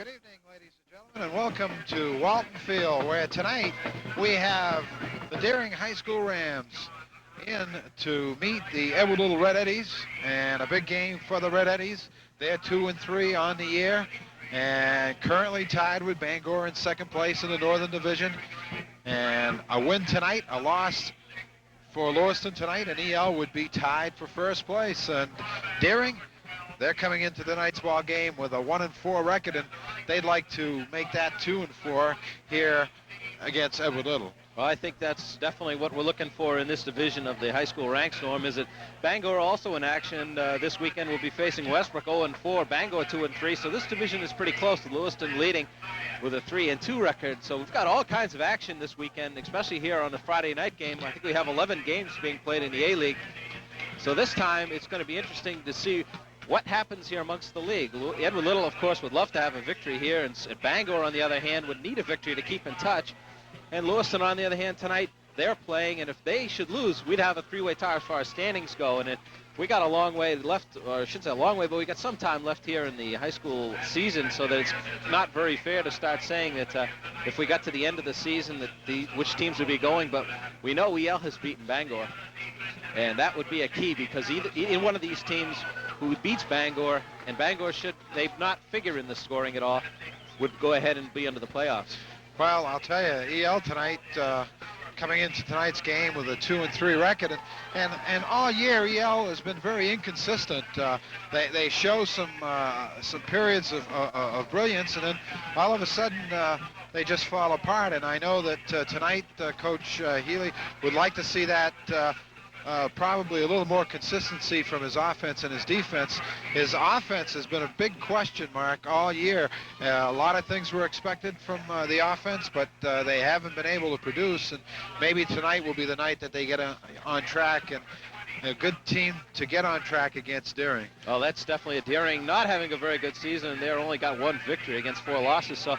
Good evening, ladies and gentlemen, and welcome to Walton Field, where tonight we have the Deering High School Rams in to meet the Edward Little Red Eddies, and a big game for the Red Eddies. They're 2-3 on the year, and currently tied with Bangor in second place in the Northern Division. And a win tonight, a loss for Lewiston tonight, and EL would be tied for first place. And Deering, they're coming into tonight's ball game with a 1-4 record, and they'd like to make that 2-4 here against Edward Little. Well, I think that's definitely what we're looking for in this division of the high school ranks, Norm. Is that Bangor also in action this weekend will be facing Westbrook 0-4, Bangor 2-3. So this division is pretty close, with Lewiston leading with a 3-2 record. So we've got all kinds of action this weekend, especially here on the Friday night game. I think we have 11 games being played in the A-League. So this time it's going to be interesting to see what happens here amongst the league. Edward Little, of course, would love to have a victory here, and Bangor, on the other hand, would need a victory to keep in touch. And Lewiston, on the other hand, tonight, they're playing, and if they should lose, we'd have a three-way tie as far as standings go. And we got a long way left, or I shouldn't say a long way, but we got some time left here in the high school season, so that it's not very fair to start saying that if we got to the end of the season, that which teams would be going. But we know EL has beaten Bangor, and that would be a key, because in one of these teams who beats Bangor, and Bangor they've not figured in the scoring at all, would go ahead and be into the playoffs. Well, I'll tell you, EL tonight, coming into tonight's game with a 2-3 record, and all year EL has been very inconsistent. They show some periods of brilliance, and then all of a sudden they just fall apart. And I know that tonight Coach Healy would like to see that. Probably a little more consistency from his offense and his defense. His offense has been a big question mark all year. A lot of things were expected from the offense, but they haven't been able to produce, and maybe tonight will be the night that they get on track, and a good team to get on track against Deering. Oh, that's definitely a Deering not having a very good season, and they're only got one victory against 4 losses. So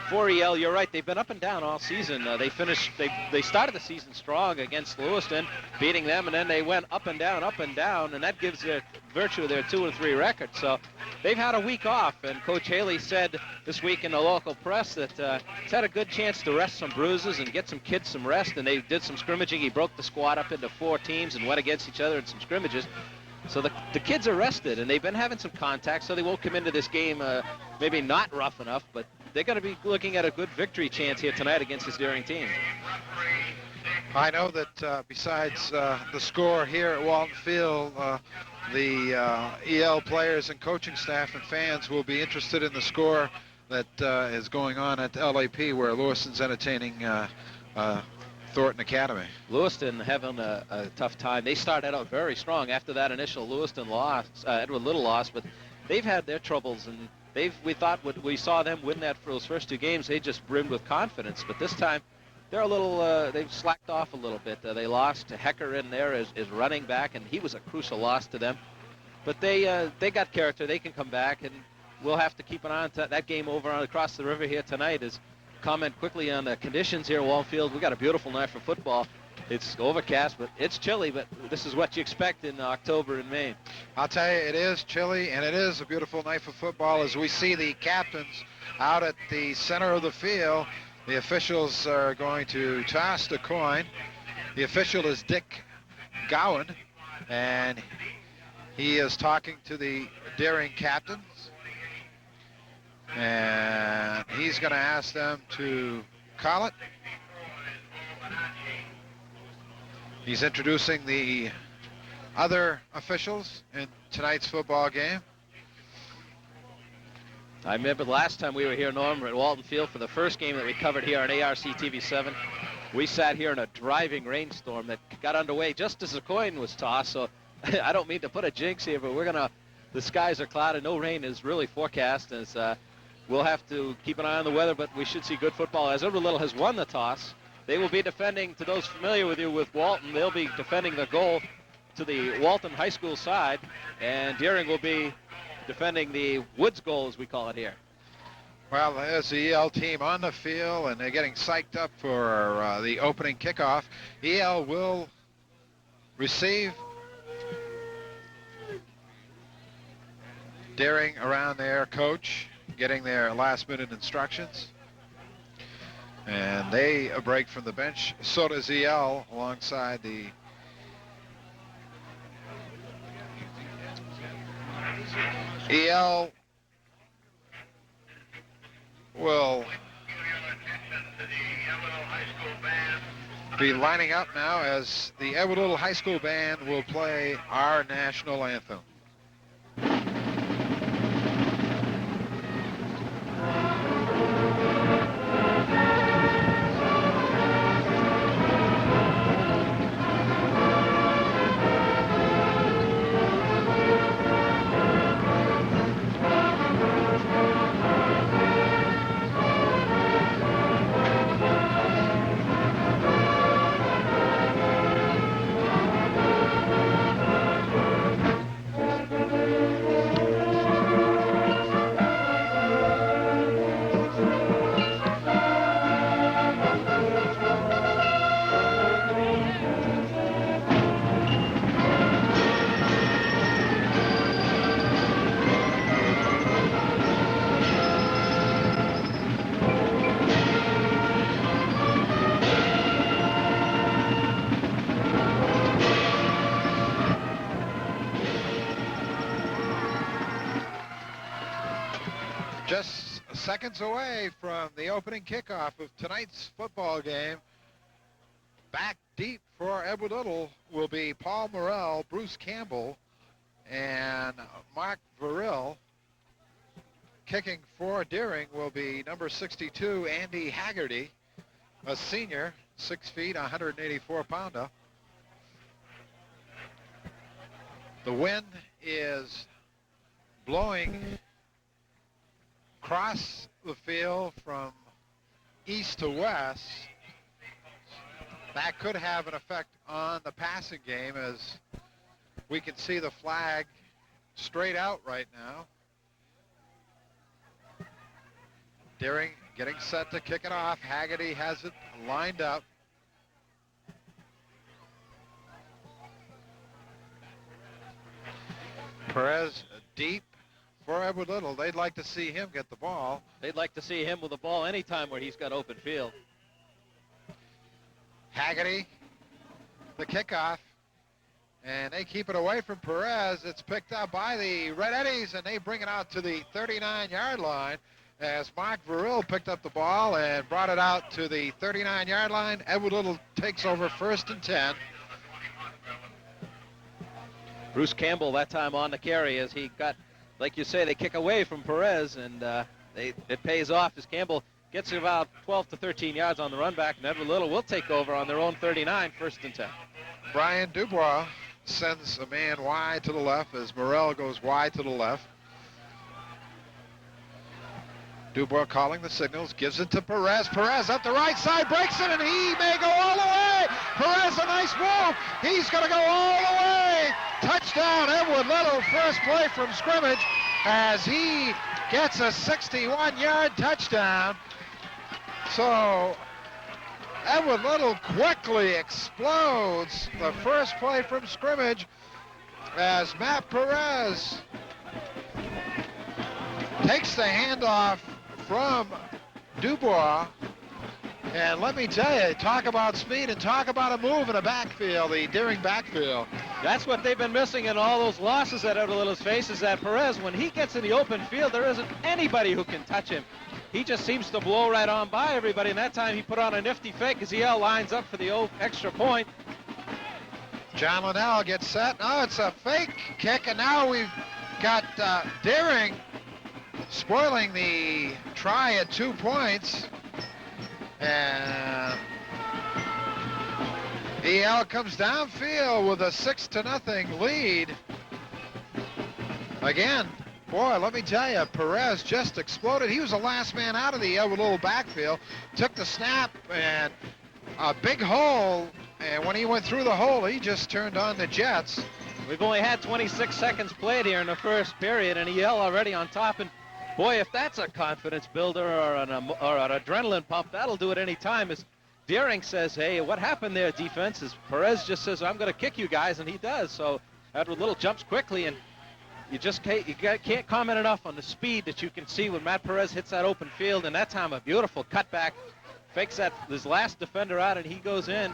for EL, you're right, they've been up and down all season. They started the season strong against Lewiston, beating them, and then they went up and down, and that gives their virtue of their 2-3 record. So they've had a week off, and Coach Haley said this week in the local press that he's had a good chance to rest some bruises and get some kids some rest, and they did some scrimmaging. He broke the squad up into 4 teams and went against each other in some scrimmages. So the kids are rested, and they've been having some contact, so they won't come into this game maybe not rough enough, but they're going to be looking at a good victory chance here tonight against this Deering team. I know that besides the score here at Walton Field, the EL players and coaching staff and fans will be interested in the score that is going on at the LAP, where Lewiston's entertaining Thornton Academy. Lewiston having a tough time. They started out very strong after that initial Lewiston loss, Edward Little loss, but they've had their troubles, and we thought when we saw them win those first 2 games, they just brimmed with confidence. But this time, they're a little, they've slacked off a little bit. They lost to Hecker in there as running back, and he was a crucial loss to them. But they got character. They can come back, and we'll have to keep an eye on that game over across the river here tonight. Comment quickly on the conditions here at Walton Field. We got a beautiful night for football. It's overcast, but it's chilly, but this is what you expect in October in Maine. I'll tell you, it is chilly, and it is a beautiful night for football as we see the captains out at the center of the field. The officials are going to toss the coin. The official is Dick Gowan, and he is talking to the Deering captains. And he's going to ask them to call it. He's introducing the other officials in tonight's football game. I remember the last time we were here, Norm, at Walton Field for the first game that we covered here on ARC TV7. We sat here in a driving rainstorm that got underway just as the coin was tossed. So I don't mean to put a jinx here, but the skies are clouded. No rain is really forecast. As we'll have to keep an eye on the weather, but we should see good football. As Edward Little has won the toss, they will be defending, to those familiar with Walton, they'll be defending the goal to the Walton High School side, and Deering will be defending the Woods goal, as we call it here. Well, there's the EL team on the field, and they're getting psyched up for the opening kickoff. EL will receive. Deering around there, coach getting their last-minute instructions. And they a break from the bench. So does EL alongside the EL will be lining up now as the Edward Little High School Band will play our national anthem. Just seconds away from the opening kickoff of tonight's football game. Back deep for Edward Little will be Paul Morrell, Bruce Campbell, and Mark Verrill. Kicking for Deering will be number 62, Andy Haggerty, a senior, 6 feet, 184-pounder. The wind is blowing across the field from east to west. That could have an effect on the passing game, as we can see the flag straight out right now. Deering getting set to kick it off. Haggerty has it lined up. Perez deep for Edward Little. They'd like to see him get the ball. They'd like to see him with the ball anytime where he's got open field. Haggerty, the kickoff, and they keep it away from Perez. It's picked up by the Red Eddies, and they bring it out to the 39-yard line as Mark Verrill picked up the ball and brought it out to the 39-yard line. Edward Little takes over 1st and 10. Bruce Campbell that time on the carry as he got, like you say, they kick away from Perez, and it pays off as Campbell gets about 12 to 13 yards on the run back, and Edward Little will take over on their own 39, 1st and 10. Brian Dubois sends a man wide to the left as Morrell goes wide to the left. Dubois calling the signals, gives it to Perez. Perez up the right side, breaks it, and he may go all the way. Perez, a nice move. He's going to go all the way. Touchdown, Edward Little, first play from scrimmage as he gets a 61-yard touchdown. So Edward Little quickly explodes the first play from scrimmage as Matt Perez takes the handoff from Dubois. And let me tell you, talk about speed and talk about a move in a backfield, the Deering backfield. That's what they've been missing in all those losses that Edward Little's face, is that Perez, when he gets in the open field, there isn't anybody who can touch him. He just seems to blow right on by everybody, and that time he put on a nifty fake as EL lines up for the extra point. John Linnell gets set. Oh, it's a fake kick, and now we've got Deering spoiling the try at 2 points. And EL comes downfield with a 6-0 lead. Again, boy, let me tell you, Perez just exploded. He was the last man out of the Edward Little backfield, took the snap, and a big hole, and when he went through the hole, he just turned on the jets. We've only had 26 seconds played here in the first period, and EL already on top. And boy, if that's a confidence builder or an adrenaline pump, that'll do it any time. As Deering says, hey, what happened there, defense? As Perez just says, I'm going to kick you guys, and he does. So Edward Little jumps quickly, and can't comment enough on the speed that you can see when Matt Perez hits that open field, and that time a beautiful cutback, fakes his last defender out, and he goes in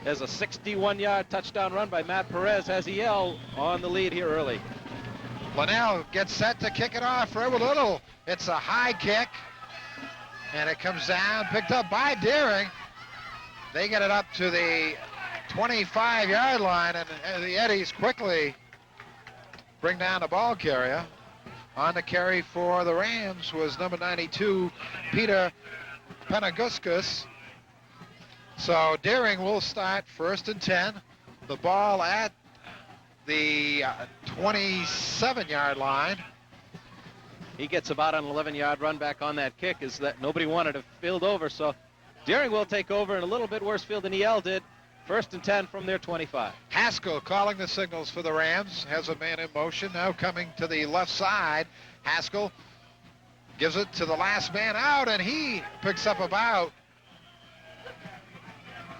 as a 61-yard touchdown run by Matt Perez, has EL on the lead here early. Linnell gets set to kick it off for Edward Little. It's a high kick, and it comes down, picked up by Deering. They get it up to the 25-yard line, and the Eddies quickly bring down the ball carrier. On the carry for the Rams was number 92, Peter Penaguskus. So Deering will start 1st and 10. The ball at the 27-yard line. He gets about an 11-yard run back on that kick, is that nobody wanted to field over, so Deering will take over in a little bit worse field than EL did. 1st and 10 from their 25. Haskell calling the signals for the Rams. Has a man in motion now coming to the left side. Haskell gives it to the last man out, and he picks up about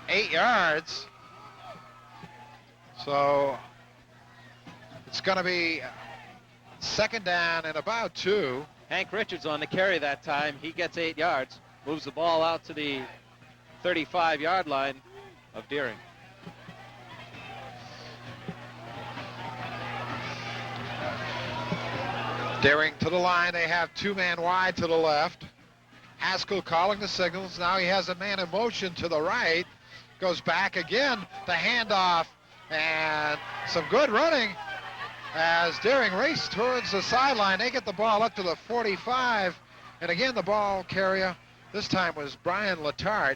8 yards. So it's going to be 2nd down and about 2. Hank Richards on the carry that time. He gets 8 yards. Moves the ball out to the 35-yard line of Deering. Deering to the line. They have 2-man wide to the left. Haskell calling the signals. Now he has a man in motion to the right. Goes back again. The handoff and some good running as Deering raced towards the sideline. They get the ball up to the 45. And again, the ball carrier this time was Brian Latart.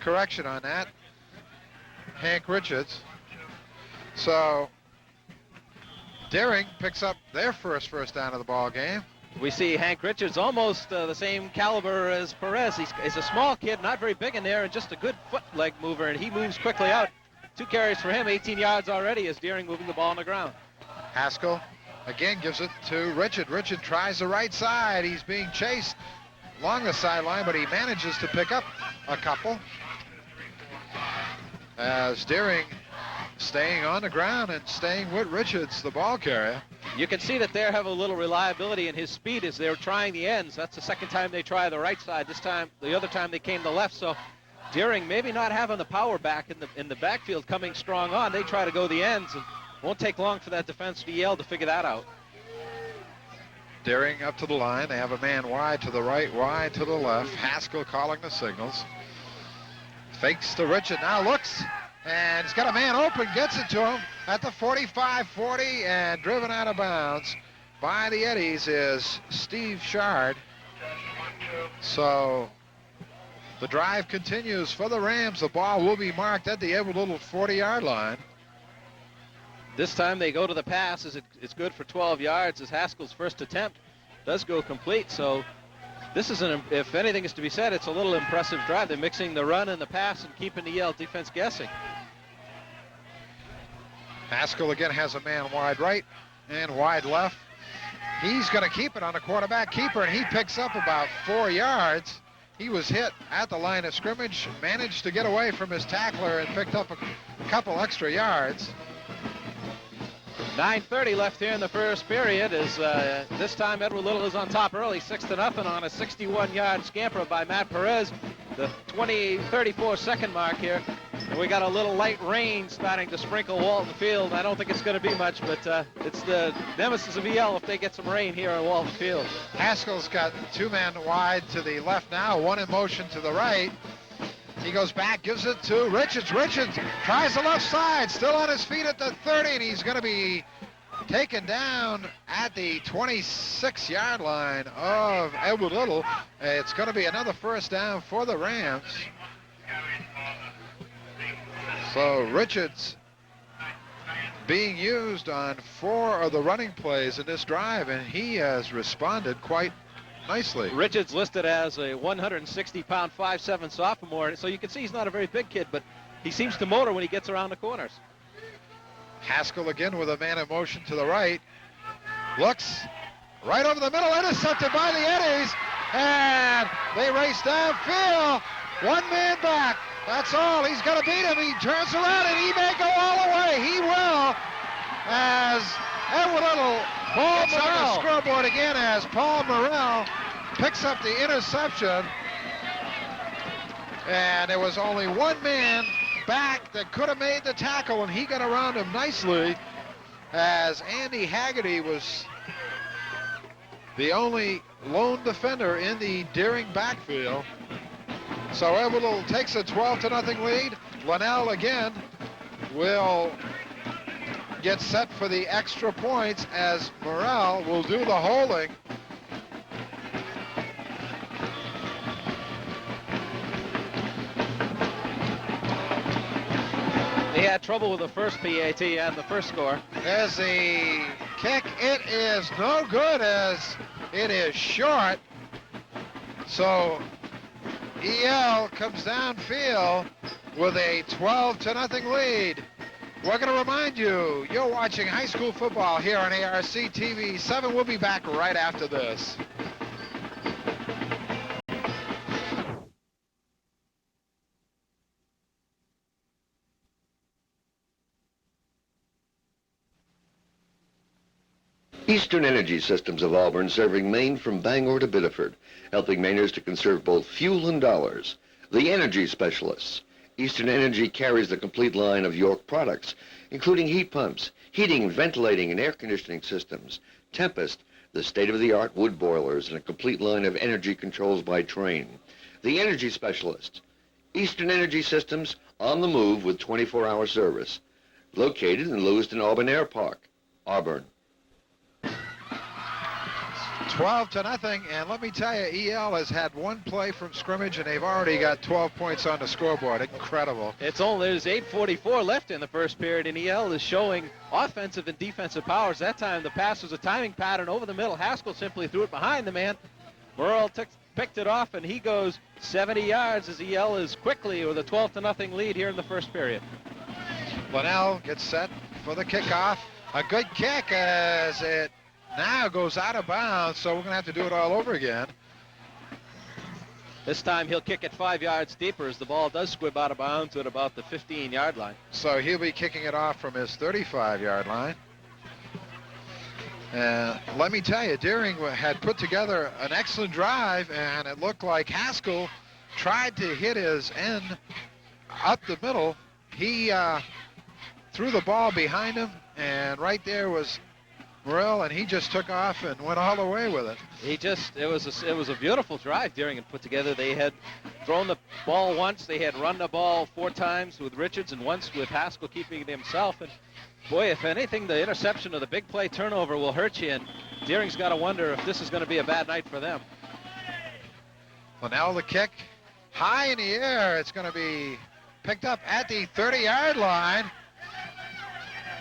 Correction on that. Hank Richards. So Deering picks up their first down of the ball game. We see Hank Richards almost the same caliber as Perez. He's a small kid, not very big in there, and just a good foot leg mover, and he moves quickly out. 2 carries for him, 18 yards already as Deering moving the ball on the ground. Haskell again gives it to Richard. Richard tries the right side. He's being chased along the sideline, but he manages to pick up a couple. As Deering staying on the ground and staying with Richards, the ball carrier. You can see that they have a little reliability in his speed as they're trying the ends. That's the second time they try the right side. This time, the other time they came the left. So Deering maybe not having the power back in the backfield coming strong on. They try to go the ends, and won't take long for that defense to EL to figure that out. Deering up to the line. They have a man wide to the right, wide to the left. Haskell calling the signals. Fakes to Richard, now looks, and he's got a man open, gets it to him at the 45-40, and driven out of bounds by the Eddies is Steve Shard. So the drive continues for the Rams. The ball will be marked at the Edward Little 40-yard line. This time they go to the pass. It's good for 12 yards as Haskell's first attempt does go complete. So this is, if anything is to be said, it's a little impressive drive. They're mixing the run and the pass and keeping the EL defense guessing. Haskell again has a man wide right and wide left. He's going to keep it on the quarterback keeper, and he picks up about 4 yards. He was hit at the line of scrimmage, managed to get away from his tackler and picked up a couple extra yards. 9:30 left here in the first period as this time Edward Little is on top early, 6-0 on a 61-yard scamper by Matt Perez. The 34 second mark here. And we got a little light rain starting to sprinkle Walton Field. I don't think it's going to be much, but it's the nemesis of EL if they get some rain here at Walton Field. Haskell's got 2 men wide to the left now, 1 in motion to the right. He goes back, gives it to Richards. Richards tries the left side, still on his feet at the 30, and he's going to be taken down at the 26-yard line of Edward Little. It's going to be another first down for the Rams. So Richards being used on 4 of the running plays in this drive, and he has responded quite nicely. Richards listed as a 160-pound 5'7" sophomore, so you can see he's not a very big kid, but he seems to motor when he gets around the corners. Haskell again with a man in motion to the right. Looks right over the middle, intercepted by the Eddies, and they race downfield. 1 man back. That's all. He's going to beat him. He turns around, and he may go all the way. He will, as Edward Little Paul gets on the Morrell. scoreboard again as Paul Morrell picks up the interception. And there was only one man back that could have made the tackle, and he got around him nicely as Andy Haggerty was the only lone defender in the Deering backfield. So Edward Little takes a 12-0 lead. Linnell again will get set for the extra points as Morrell will do the holding. He had trouble with the first PAT and the first score. There's the kick. It is no good as it is short. So EL comes downfield with a 12-0 lead. We're going to remind you, you're watching high school football here on ARC TV 7. We'll be back right after this. Eastern Energy Systems of Auburn, serving Maine from Bangor to Biddeford, helping Mainers to conserve both fuel and dollars. The Energy Specialists. Eastern Energy carries the complete line of York products, including heat pumps, heating, ventilating, and air conditioning systems, Tempest, the state-of-the-art wood boilers, and a complete line of energy controls by Trane. The Energy Specialists. Eastern Energy Systems, on the move with 24-hour service. Located in Lewiston Auburn Air Park, Auburn. 12-0, and let me tell you, EL has had one play from scrimmage, and they've already got 12 points on the scoreboard. Incredible. There's 8:44 left in the first period, and EL is showing offensive and defensive powers. That time the pass was a timing pattern over the middle. Haskell simply threw it behind the man. Burrell picked it off, and he goes 70 yards as EL is quickly with a 12-0 lead here in the first period. Linnell gets set for the kickoff. A good kick as it now goes out of bounds, so we're going to have to do it all over again. This time he'll kick it 5 yards deeper as the ball does squib out of bounds at about the 15-yard line. So he'll be kicking it off from his 35-yard line. Let me tell you, Deering had put together an excellent drive, and it looked like Haskell tried to hit his end up the middle. He threw the ball behind him, and right there was Morrell, and he just took off and went all the way with it. It was a beautiful drive Deering had put together. They had thrown the ball once, they had run the ball 4 times with Richards and once with Haskell keeping it himself. And boy, if anything, the interception or the big play turnover will hurt you, and Deering's got to wonder if this is going to be a bad night for them. Linnell the kick, high in the air. It's going to be picked up at the 30-yard line.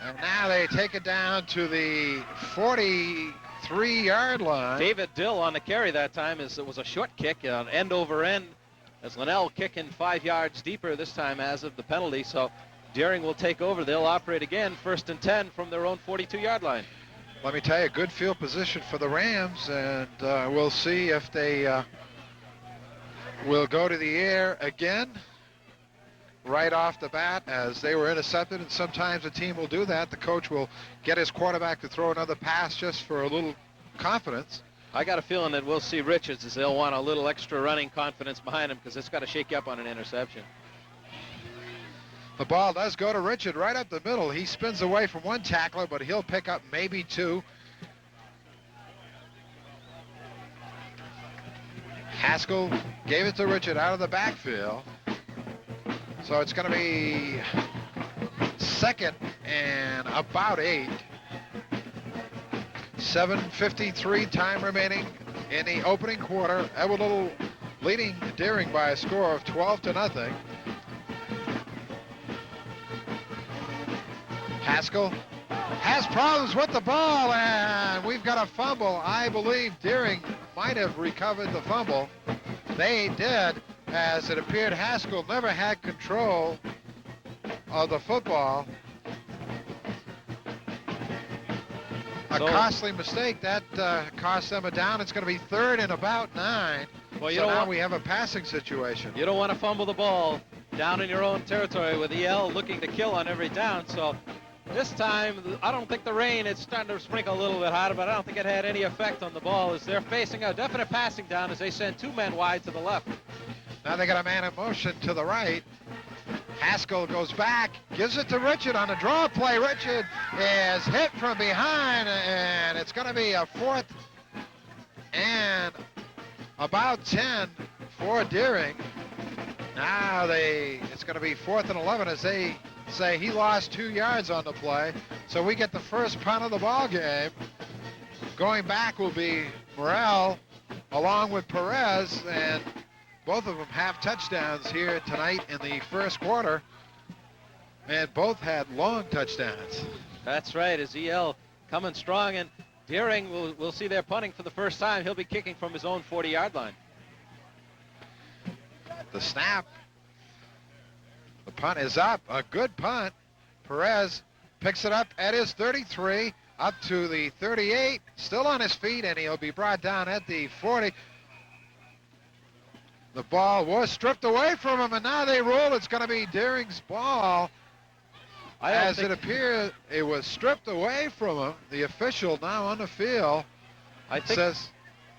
And now they take it down to the 43-yard line. David Dill on the carry that time. It was a short kick, end over end, as Linnell kicking 5 yards deeper this time as of the penalty. So Deering will take over. They'll operate again, 1st and 10 from their own 42-yard line. Let me tell you, good field position for the Rams, and we'll see if they will go to the air again right off the bat, as they were intercepted, and sometimes a team will do that. The coach will get his quarterback to throw another pass just for a little confidence. I got a feeling that we'll see Richards as they'll want a little extra running confidence behind him, because it's got to shake you up on an interception. The ball does go to Richard right up the middle. He spins away from one tackler, but he'll pick up maybe 2. Haskell gave it to Richard out of the backfield. So it's going to be 2nd and about 8. 7:53 time remaining in the opening quarter. Edward Little leading Deering by a score of 12-0. Haskell has problems with the ball, and we've got a fumble. I believe Deering might have recovered the fumble. They did, as it appeared Haskell never had control of the football. A costly mistake. That cost them a down. It's going to be 3rd and about 9. Well, so now we have a passing situation. You don't want to fumble the ball down in your own territory with EL looking to kill on every down. So This time, I don't think the rain, it's starting to sprinkle a little bit harder, but I don't think it had any effect on the ball as they're facing a definite passing down as they send 2 men wide to the left. Now they got a man in motion to the right. Haskell goes back, gives it to Richard on the draw play. Richard is hit from behind, and it's going to be a 4th and about 10 for Deering. Now it's going to be 4th and 11 as they say he lost 2 yards on the play. So we get the first punt of the ball game. Going back will be Morrell along with Perez, and both of them have touchdowns here tonight in the first quarter, and both had long touchdowns. That's right, as EL coming strong, and Deering will see their punting for the first time. He'll be kicking from his own 40-yard line. The snap. The punt is up. A good punt. Perez picks it up at his 33, up to the 38, still on his feet, and he'll be brought down at the 40. The ball was stripped away from him, and now they roll. It's going to be Deering's ball. As it appears, it was stripped away from him. The official now on the field says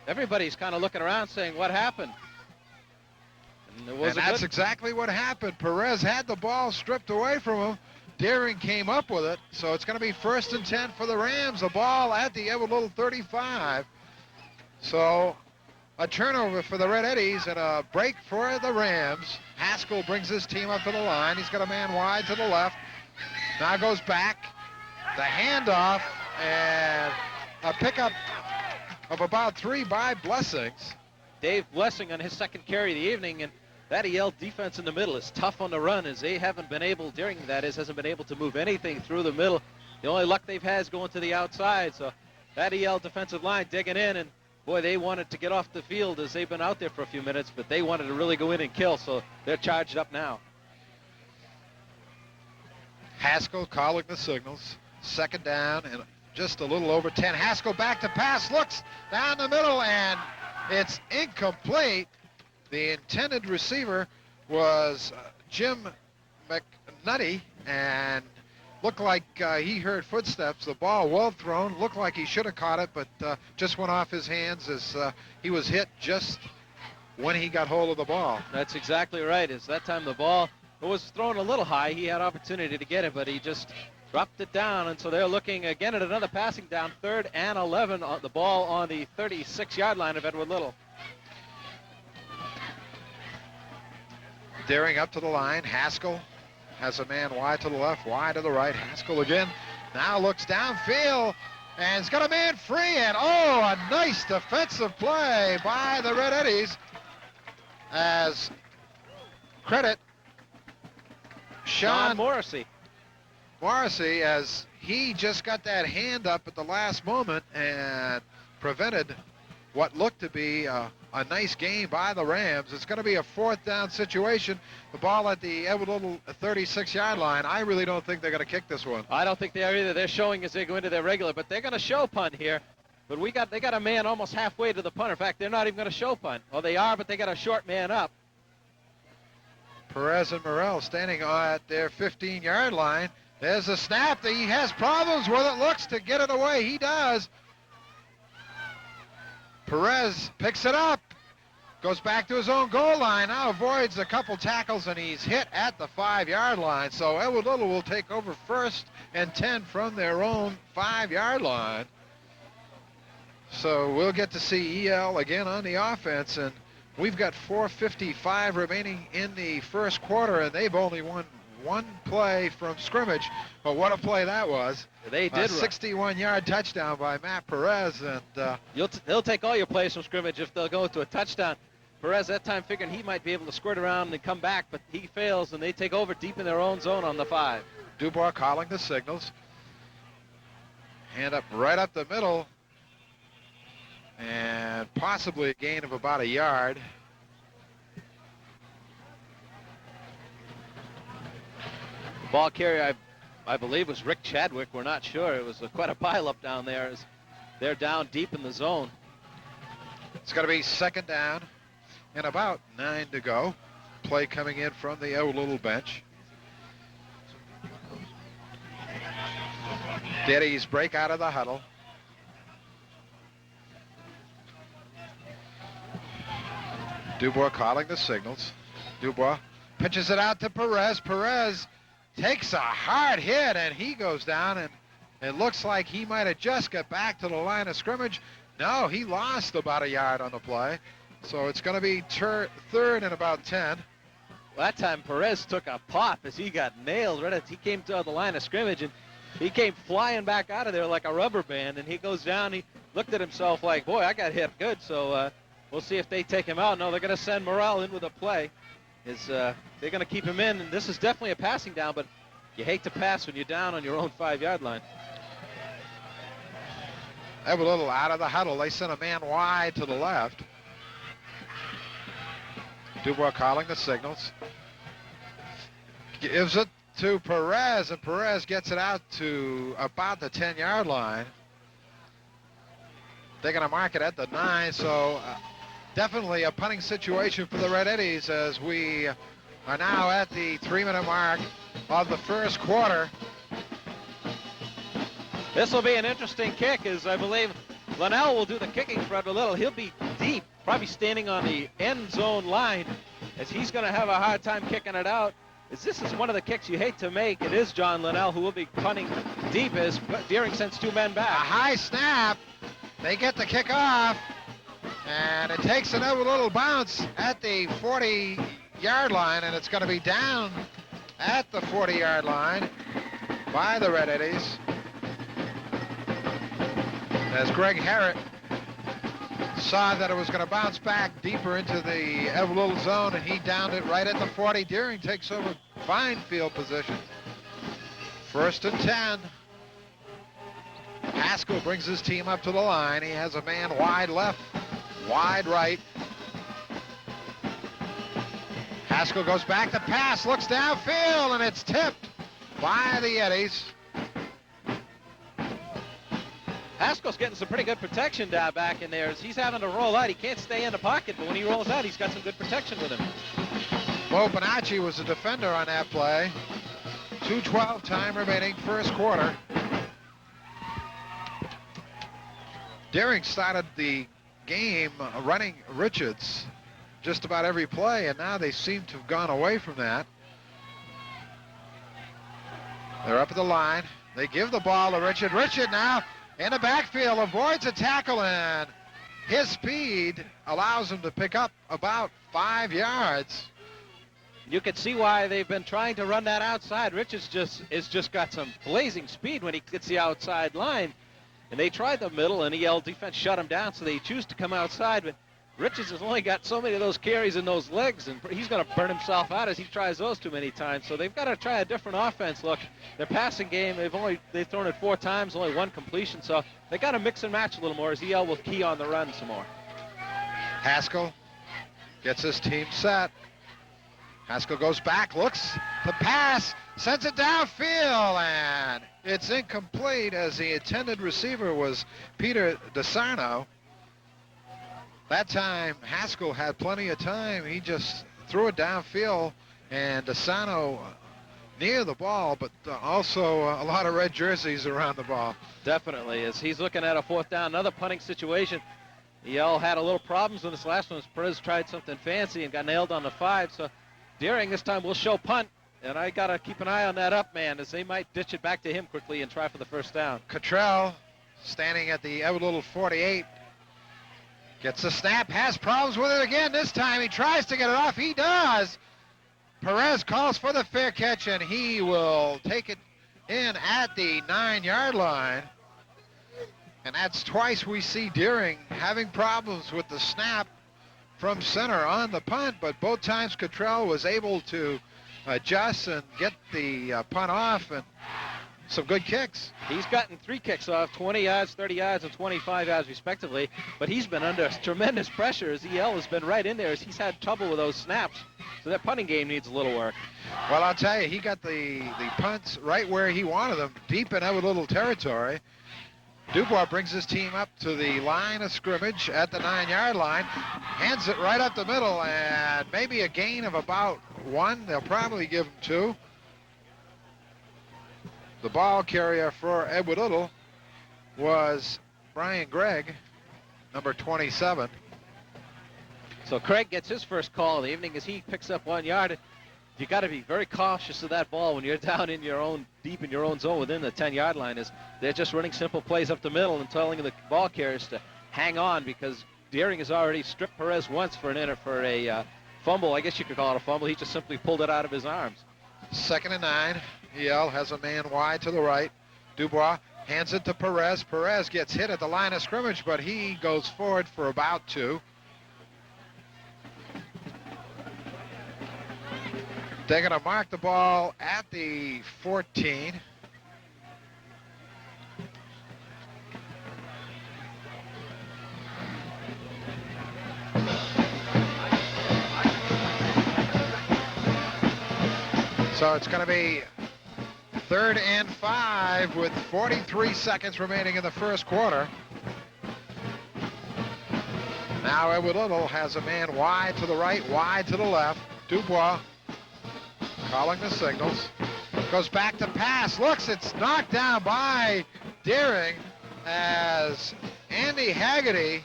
everybody's kind of looking around saying, what happened? And that's exactly what happened. Perez had the ball stripped away from him. Deering came up with it, so it's going to be 1st and 10 for the Rams. The ball at the Everett Little 35. So a turnover for the Red Eddies and a break for the Rams. Haskell brings his team up to the line. He's got a man wide to the left. Now goes back. The handoff and a pickup of about 3 by Blessings. Dave Blessing on his second carry of the evening, and that EL defense in the middle is tough on the run as they haven't been able, Deering hasn't been able to move anything through the middle. The only luck they've had is going to the outside. So that EL defensive line digging in, and boy, they wanted to get off the field as they've been out there for a few minutes, but they wanted to really go in and kill, so they're charged up now. Haskell calling the signals. 2nd down and just a little over 10. Haskell back to pass, looks down the middle, and it's incomplete. The intended receiver was Jim McNutty, and looked like he heard footsteps. The ball well thrown. Looked like he should have caught it, but just went off his hands as he was hit just when he got hold of the ball. That's exactly right. As that time the ball was thrown a little high. He had opportunity to get it, but he just dropped it down. And so they're looking again at another passing down, 3rd and 11, the ball on the 36-yard line of Edward Little. Deering up to the line. Haskell has a man wide to the left, wide to the right. Haskell again. Now looks downfield and has got a man free. And oh, a nice defensive play by the Red Eddies. As credit Sean Morrissey, as he just got that hand up at the last moment and prevented what looked to be a nice game by the Rams. It's going to be a 4th down situation. The ball at the Everett Little 36-yard line. I really don't think they're going to kick this one. I don't think they are either. They're showing as they go into their regular, but they're going to show punt here. But they got a man almost halfway to the punt. In fact, they're not even going to show punt. Well, they are, but they got a short man up. Perez and Morrell standing at their 15-yard line. There's a snap. He has problems with it. Looks to get it away. He does. Perez picks it up. Goes back to his own goal line. Now avoids a couple tackles, and he's hit at the 5-yard line. So Edward Little will take over 1st and 10 from their own 5-yard line. So we'll get to see EL again on the offense, and we've got 4:55 remaining in the first quarter, and they've only won 1 play from scrimmage. But what a play that was. They did. A 61-yard touchdown by Matt Perez, and they'll take all your plays from scrimmage if they'll go to a touchdown. Perez that time figuring he might be able to squirt around and come back, but he fails, and they take over deep in their own zone on the 5. Dubois calling the signals. Hand up right up the middle, and possibly a gain of about a yard. The ball carrier, I believe, was Rick Chadwick. We're not sure. It was quite a pileup down there as they're down deep in the zone. It's going to be 2nd down and about 9 to go. Play coming in from the Little bench. Diddy's break out of the huddle. Dubois calling the signals. Dubois pitches it out to Perez. Perez takes a hard hit, and he goes down, and it looks like he might have just got back to the line of scrimmage. No, he lost about a yard on the play. So it's going to be third and about 10. Well, that time Perez took a pop as he got nailed right as he came to the line of scrimmage, and he came flying back out of there like a rubber band, and he goes down. He looked at himself like, boy, I got hit good, so we'll see if they take him out. No, they're going to send Morrell in with a play. They're going to keep him in, and this is definitely a passing down, but you hate to pass when you're down on your own 5-yard line. They were a little out of the huddle. They sent a man wide to the left. Dubois calling the signals. Gives it to Perez, and Perez gets it out to about the 10-yard line. They're going to mark it at the 9, so definitely a punting situation for the Red Eddies as we are now at the 3-minute mark of the first quarter. This will be an interesting kick, as I believe Linnell will do the kicking for Edward Little. He'll be deep, probably standing on the end zone line, as he's going to have a hard time kicking it out. As this is one of the kicks you hate to make. It is John Linnell who will be punting deep as Deering sends 2 men back. A high snap. They get the kick off, and it takes another little bounce at the 40-yard line, and it's going to be down at the 40-yard line by the Red Eddies. As Greg Harrett saw that it was going to bounce back deeper into the Everett zone, and he downed it right at the 40. Deering takes over fine field position. 1st and 10. Haskell brings his team up to the line. He has a man wide left, wide right. Haskell goes back to pass, looks downfield, and it's tipped by the Eddies. Haskell's getting some pretty good protection down back in there. As he's having to roll out, he can't stay in the pocket, but when he rolls out, he's got some good protection with him. Bo Bonacci was the defender on that play. 2:12 time remaining, first quarter. Deering started the game running Richards just about every play, and now they seem to have gone away from that. They're up at the line. They give the ball to Richard. Richard now in the backfield avoids a tackle, and his speed allows him to pick up about 5 yards. You can see why they've been trying to run that outside. Richards just got some blazing speed when he gets the outside line. And they tried the middle, and EL defense shut him down, so they choose to come outside. But Richards has only got so many of those carries in those legs, and he's going to burn himself out as he tries those too many times. So they've got to try a different offense. Look, their passing game, they've thrown it 4 times, only 1 completion. So they got to mix and match a little more as EL will key on the run some more. Haskell gets his team set. Haskell goes back, looks to pass, sends it downfield, and it's incomplete as the intended receiver was Peter DeSarno. That time, Haskell had plenty of time. He just threw it downfield, and DeSarno near the ball, but also a lot of red jerseys around the ball. Definitely, as he's looking at a 4th down, another punting situation. EL had a little problems in this last one as Perez tried something fancy and got nailed on the 5, so Deering this time will show punt, and I got to keep an eye on that up man as they might ditch it back to him quickly and try for the 1st down. Cottrell standing at the Everett 48. Gets a snap, has problems with it again. This time he tries to get it off. He does. Perez calls for the fair catch, and he will take it in at the 9-yard line. And that's twice we see Deering having problems with the snap from center on the punt, but both times Cottrell was able to adjust and get the punt off, and some good kicks. He's gotten 3 kicks off, 20 yards, 30 yards, and 25 yards respectively, but he's been under tremendous pressure as EL has been right in there as he's had trouble with those snaps. So that punting game needs a little work. Well, I'll tell you, he got the punts right where he wanted them, deep in Everett territory. Dubois brings his team up to the line of scrimmage at the 9-yard line, hands it right up the middle, and maybe a gain of about 1. They'll probably give him 2. The ball carrier for Edward Little was Brian Gregg, number 27. So Craig gets his first call of the evening as he picks up 1 yard. You got to be very cautious of that ball when you're down in your own, deep in your own zone within the 10-yard line. As they're just running simple plays up the middle and telling the ball carriers to hang on, because Deering has already stripped Perez once for a fumble. I guess you could call it a fumble. He just simply pulled it out of his arms. 2nd and 9. EL has a man wide to the right. Dubois hands it to Perez. Perez gets hit at the line of scrimmage, but he goes forward for about 2. They're going to mark the ball at the 14. So it's going to be 3rd and 5 with 43 seconds remaining in the first quarter. Now Edward Little has a man wide to the right, wide to the left. Dubois calling the signals. Goes back to pass. Looks, it's knocked down by Deering as Andy Haggerty,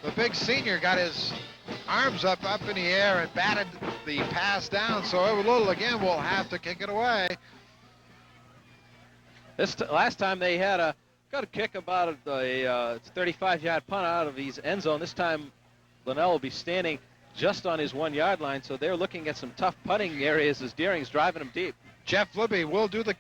the big senior, got his arms up in the air and batted the pass down. So Edward Little again will have to kick it away. Last time they had got a kick about a 35-yard punt out of his end zone. This time Linnell will be standing just on his 1 yard line, so they're looking at some tough punting areas as Deering's driving him deep. Jeff Libby will do the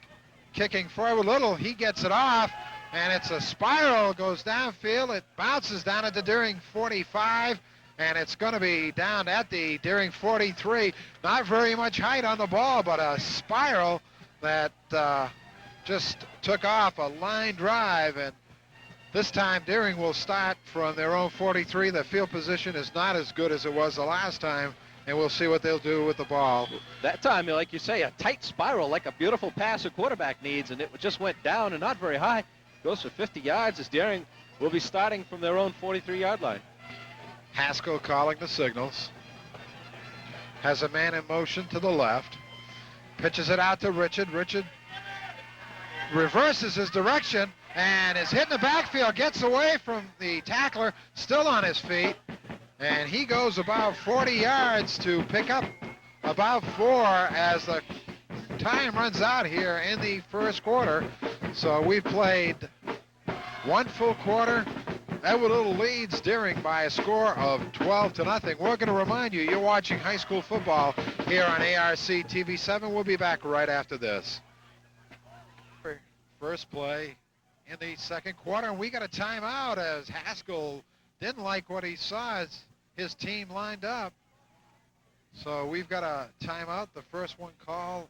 kicking for Edward Little. He gets it off, and it's a spiral, goes downfield. It bounces down at the Deering 45, and it's going to be down at the Deering 43. Not very much height on the ball, but a spiral that just took off a line drive, and this time Deering will start from their own 43. The field position is not as good as it was the last time, and we'll see what they'll do with the ball. That time, like you say, a tight spiral like a beautiful pass a quarterback needs, and it just went down and not very high. Goes for 50 yards as Deering will be starting from their own 43-yard line. Haskell calling the signals. Has a man in motion to the left. Pitches it out to Richard. Richard reverses his direction and is hit in the backfield, gets away from the tackler, still on his feet, and he goes about 40 yards to pick up about 4 as the time runs out here in the first quarter. So we've played 1 full quarter. Edward Little leads Deering by a score of 12-0. We're going to remind you, you're watching high school football here on ARC TV 7. We'll be back right after this. First play in the second quarter, and we got a timeout as Haskell didn't like what he saw as his team lined up. So we've got a timeout, the first one called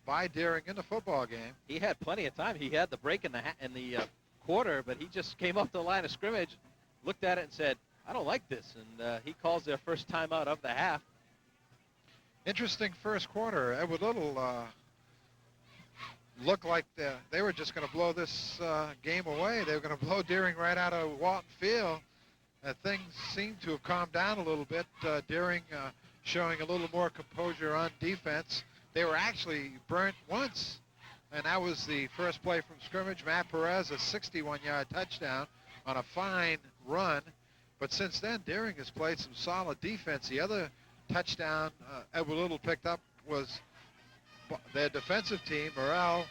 by Deering in the football game. He had plenty of time. He had the break in the quarter, but he just came up the line of scrimmage, looked at it and said, I don't like this, and he calls their first timeout of the half. Interesting first quarter. Edward Little looked like they were just going to blow this game away. They were going to blow Deering right out of Walton Field. Things seem to have calmed down a little bit. Deering showing a little more composure on defense. They were actually burnt once, and that was the first play from scrimmage. Matt Perez, a 61-yard touchdown on a fine run. But since then, Deering has played some solid defense. The other touchdown Edward Little picked up was their defensive team. Morrell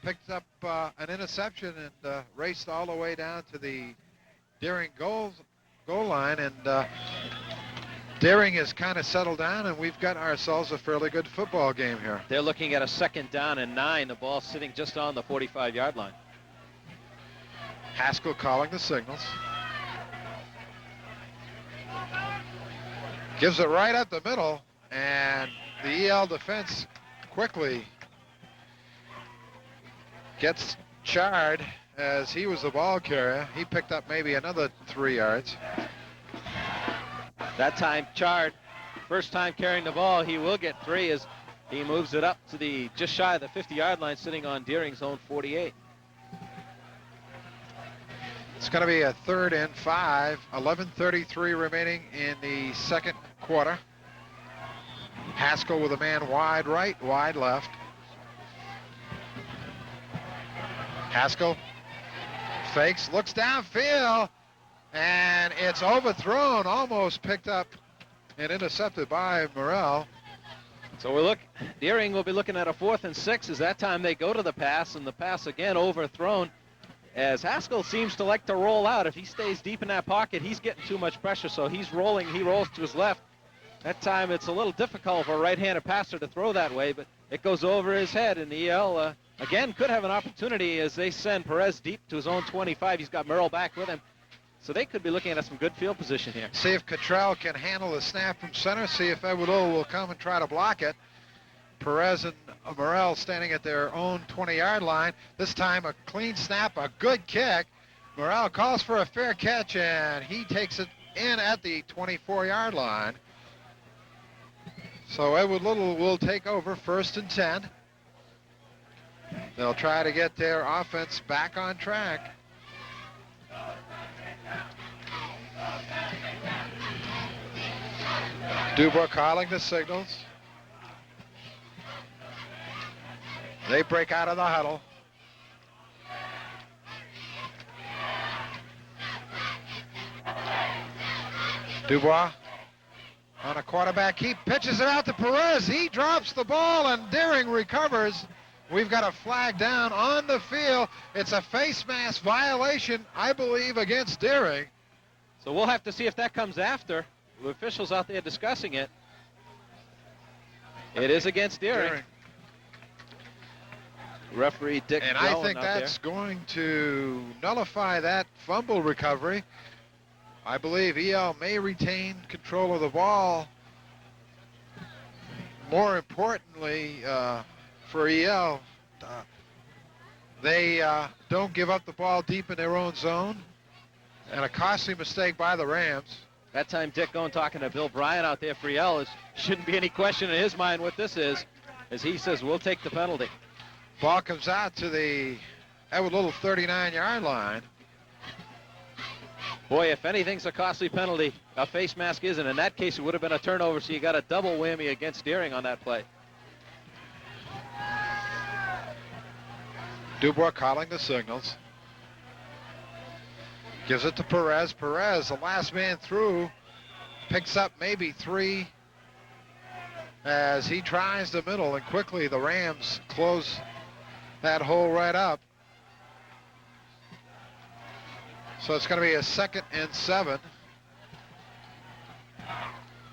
picked up an interception and raced all the way down to the Deering goal line, and Deering has kind of settled down, and we've got ourselves a fairly good football game here. They're looking at a 2nd down and 9. The ball sitting just on the 45-yard line. Haskell calling the signals. Gives it right up the middle, and the EL defense quickly gets charred as he was the ball carrier. He picked up maybe another 3 yards. That time Chard, first time carrying the ball, he will get 3 as he moves it up to the just shy of the 50-yard line, sitting on Deering's own 48. It's going to be a 3rd and 5, 11:33 remaining in the second quarter. Haskell with a man wide right, wide left. Haskell fakes, looks downfield, and it's overthrown, almost picked up and intercepted by Morrell. So Deering will be looking at a 4th and 6 as that time they go to the pass, and the pass again overthrown as Haskell seems to like to roll out. If he stays deep in that pocket, he's getting too much pressure, so he's rolling. He rolls to his left. That time it's a little difficult for a right-handed passer to throw that way, but it goes over his head, and EL again could have an opportunity as they send Perez deep to his own 25. He's got Merrill back with him. So they could be looking at some good field position here. See if Cottrell can handle the snap from center. See if Edward will come and try to block it. Perez and Morrell standing at their own 20-yard line. This time a clean snap, a good kick. Morrell calls for a fair catch, and he takes it in at the 24-yard line. So Edward Little will take over 1st and 10. They'll try to get their offense back on track. Dubois calling the signals. They break out of the huddle. Dubois on a quarterback keep, pitches it out to Perez. He drops the ball, and Deering recovers. We've got a flag down on the field. It's a face mask violation, I believe, against Deering. So we'll have to see if that comes after. The officials out there discussing it. It is against Deering. Referee Dick And Doan I think that's going to nullify that fumble recovery. I believe EL may retain control of the ball. More importantly, for EL, they don't give up the ball deep in their own zone. And a costly mistake by the Rams. That time Dick Doan talking to Bill Bryan out there for EL. Shouldn't be any question in his mind what this is, as he says we'll take the penalty. Ball comes out to the Edward Little 39-yard line. Boy, if anything's a costly penalty, a face mask isn't. In that case, it would have been a turnover, so you got a double whammy against Deering on that play. Dubois calling the signals. Gives it to Perez. Perez, the last man through, picks up maybe 3 as he tries the middle, and quickly the Rams close that hole right up. So it's going to be a 2nd and 7.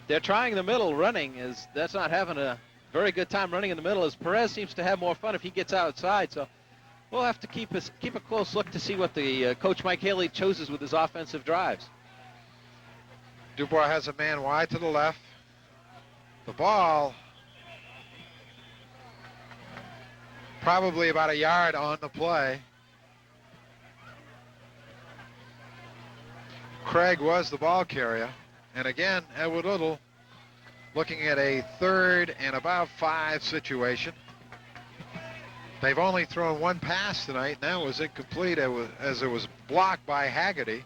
They're trying the middle running, as that's not having a very good time running in the middle, as Perez seems to have more fun if he gets outside. So we'll have to keep a close look to see what the coach Mike Haley chooses with his offensive drives. Dubois has a man wide to the left. The ball probably about a yard on the play. Craig was the ball carrier. And again, Edward Little looking at a 3rd and about 5 situation. They've only thrown 1 pass tonight, and that was incomplete as it was blocked by Haggerty.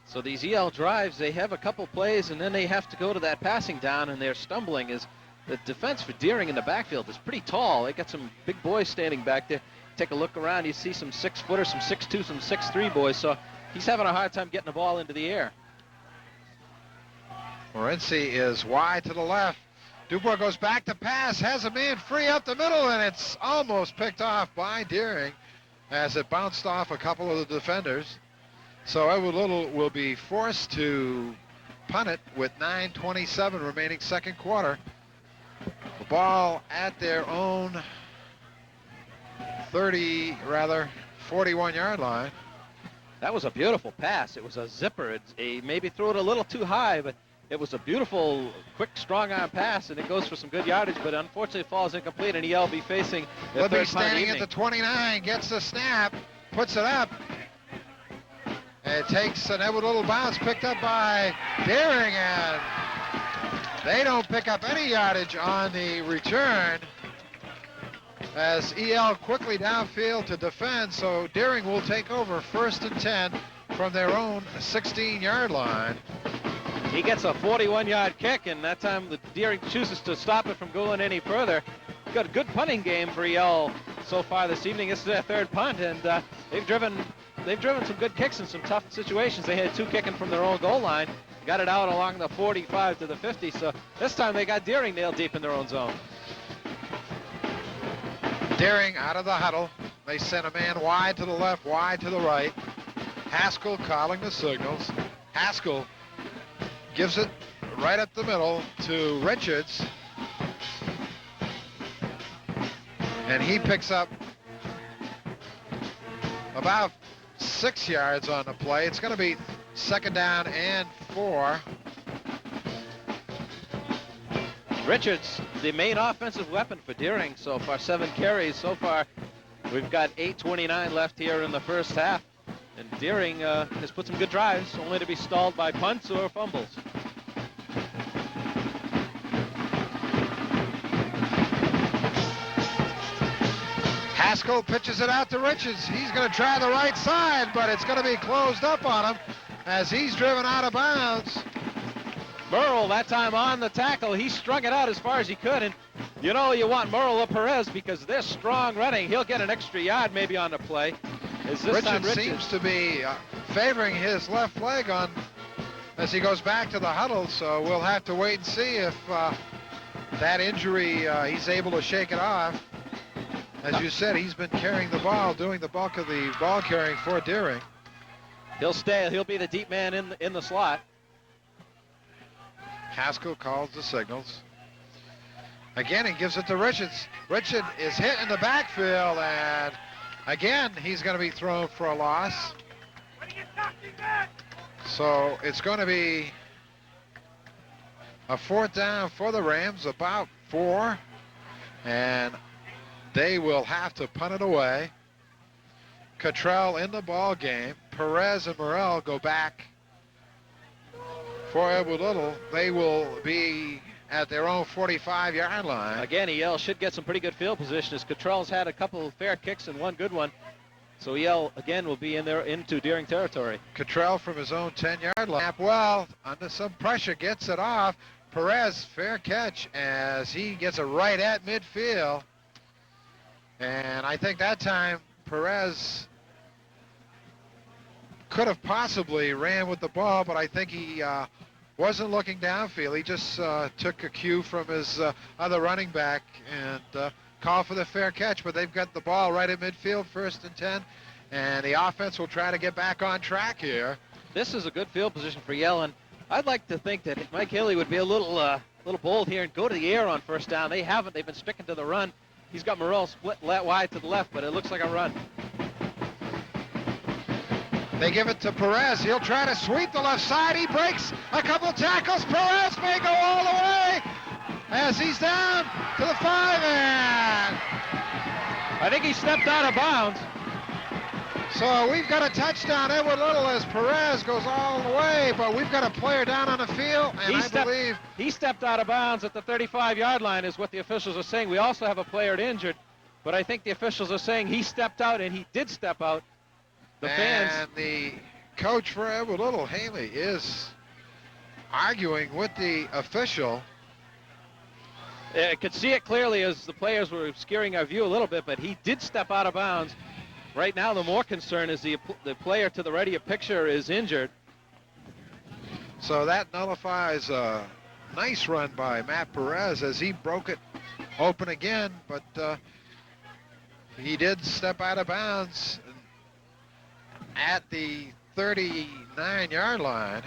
So these EL drives, they have a couple plays, and then they have to go to that passing down, and they're stumbling as the defense for Deering in the backfield is pretty tall. They got some big boys standing back there. Take a look around, you see some 6-footers, some 6'2", some 6'3" boys, so he's having a hard time getting the ball into the air. Morency is wide to the left. Dubois goes back to pass, has a man free up the middle, and it's almost picked off by Deering as it bounced off a couple of the defenders. So Edward Little will be forced to punt it with 9:27 remaining 2nd quarter. The ball at their own 41-yard line. That was a beautiful pass. It was a zipper. Maybe threw it a little too high, but it was a beautiful, quick, strong-arm pass, and it goes for some good yardage, but unfortunately it falls incomplete, and EL be facing the Libby third standing punt at the 29, gets the snap, puts it up. And it takes an Edward Little bounce picked up by Deering, and they don't pick up any yardage on the return as EL quickly downfield to defend, so Deering will take over 1st and 10 from their own 16-yard line. He gets a 41-yard kick, and that time the Deering chooses to stop it from going any further. Got a good punting game for EL so far this evening. This is their third punt, and they've driven some good kicks in some tough situations. They had 2 kicking from their own goal line, got it out along the 45 to the 50. So this time they got Deering nailed deep in their own zone. Deering out of the huddle. They sent a man wide to the left, wide to the right. Haskell calling the signals. Haskell gives it right up the middle to Richards. And he picks up about 6 yards on the play. It's going to be 2nd down and 4. Richards, the main offensive weapon for Deering so far, 7 carries so far. We've got 8:29 left here in the first half. And Deering has put some good drives, only to be stalled by punts or fumbles. Haskell pitches it out to Richards. He's going to try the right side, but it's going to be closed up on him as he's driven out of bounds. Merle, that time on the tackle, he strung it out as far as he could, and you know you want Merle or Perez because they're strong running. He'll get an extra yard maybe on the play. Richards seems to be favoring his left leg on as he goes back to the huddle, so we'll have to wait and see if that injury, he's able to shake it off. As you said, he's been carrying the ball, doing the bulk of the ball carrying for Deering. He'll stay. He'll be the deep man in the slot. Haskell calls the signals. Again, he gives it to Richards. Richards is hit in the backfield, and again, he's going to be thrown for a loss. So it's going to be a 4th down for the Rams, about 4, and they will have to punt it away. Cottrell in the ball game. Perez and Morrell go back for Edward Little. They will be at their own 45-yard line. Again, EL should get some pretty good field position as Cottrell's had a couple of fair kicks and one good one. So EL, again, will be in there into Deering territory. Cottrell from his own 10-yard line. Well, under some pressure, gets it off. Perez, fair catch as he gets it right at midfield. And I think that time Perez could have possibly ran with the ball, but I think he wasn't looking downfield. He just took a cue from his other running back and called for the fair catch, but they've got the ball right at midfield, 1st and 10, and the offense will try to get back on track here. This is a good field position for Yale, and I'd like to think that Mike Haley would be a little bold here and go to the air on 1st down. They haven't. They've been sticking to the run. He's got Morrell split wide to the left, but it looks like a run. They give it to Perez. He'll try to sweep the left side. He breaks a couple tackles. Perez may go all the way as he's down to the 5, and I think he stepped out of bounds. So we've got a touchdown, Edward Little, as Perez goes all the way, but we've got a player down on the field, and I believe he stepped out of bounds at the 35-yard line is what the officials are saying. We also have a player injured, but I think the officials are saying he stepped out, and he did step out. And the coach for Edward Little, Haley, is arguing with the official. I could see it clearly as the players were obscuring our view a little bit, but he did step out of bounds. Right now, the more concern is the player to the right of your picture is injured. So that nullifies a nice run by Matt Perez as he broke it open again, but he did step out of bounds at the 39-yard line.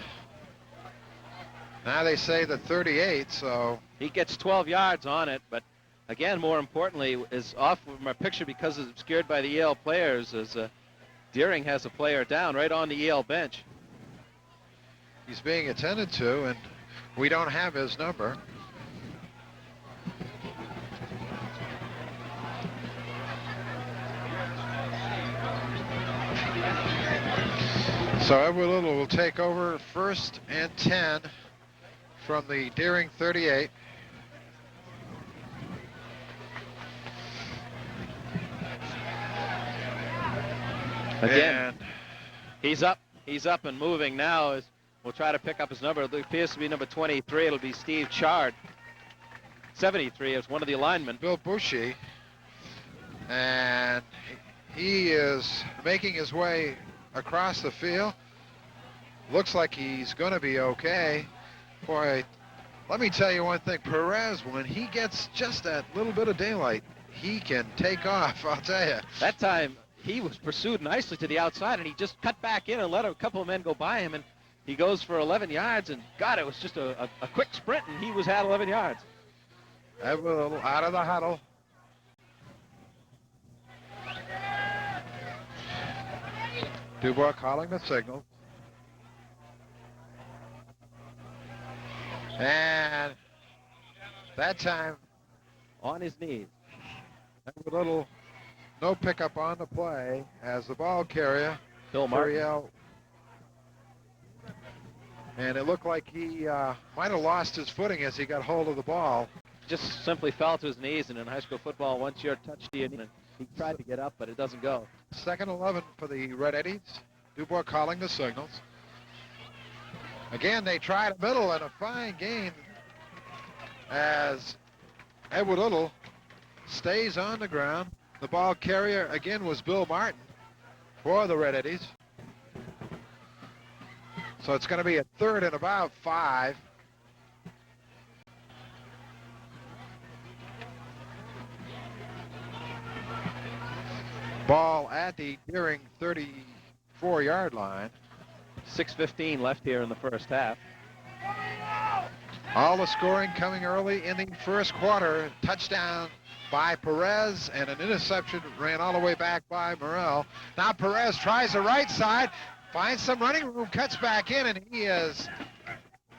Now they say the 38, so he gets 12 yards on it, but again, more importantly, is off from our picture because it's obscured by the Yale players as Deering has a player down right on the Yale bench. He's being attended to, and we don't have his number. So Edward Little will take over 1st and 10 from the Deering 38. Again, he's up and moving now. As we'll try to pick up his number. It appears to be number 23. It'll be Steve Chard. 73 is one of the linemen. Bill Bushy. And he is making his way across the field. Looks like he's going to be okay. Boy, let me tell you one thing. Perez, when he gets just that little bit of daylight, he can take off, I'll tell you. That time, he was pursued nicely to the outside, and he just cut back in and let a couple of men go by him, and he goes for 11 yards, and God, it was just a quick sprint, and he had 11 yards. Edward out of the huddle. Dubois calling the signal. And that time, On his knees. a little no pickup on the play as the ball carrier, Bill Martin. Ariel. And it looked like he might have lost his footing as he got hold of the ball. Just simply fell to his knees, and in high school football, once you're touched to your knee, he tried to get up, but it doesn't go. Second 11 for the Red Eddies. Dubois calling the signals. Again, they try the middle, and a fine gain as Edward Little stays on the ground. The ball carrier again was Bill Martin for the Red Eddies. So it's going to be a third and about 5. Ball at the Deering 34-yard line. 6:15 left here in the first half. All the scoring coming early in the first quarter. Touchdown by Perez, and an interception ran all the way back by Morrell. Now Perez tries the right side, finds some running room, cuts back in, and he is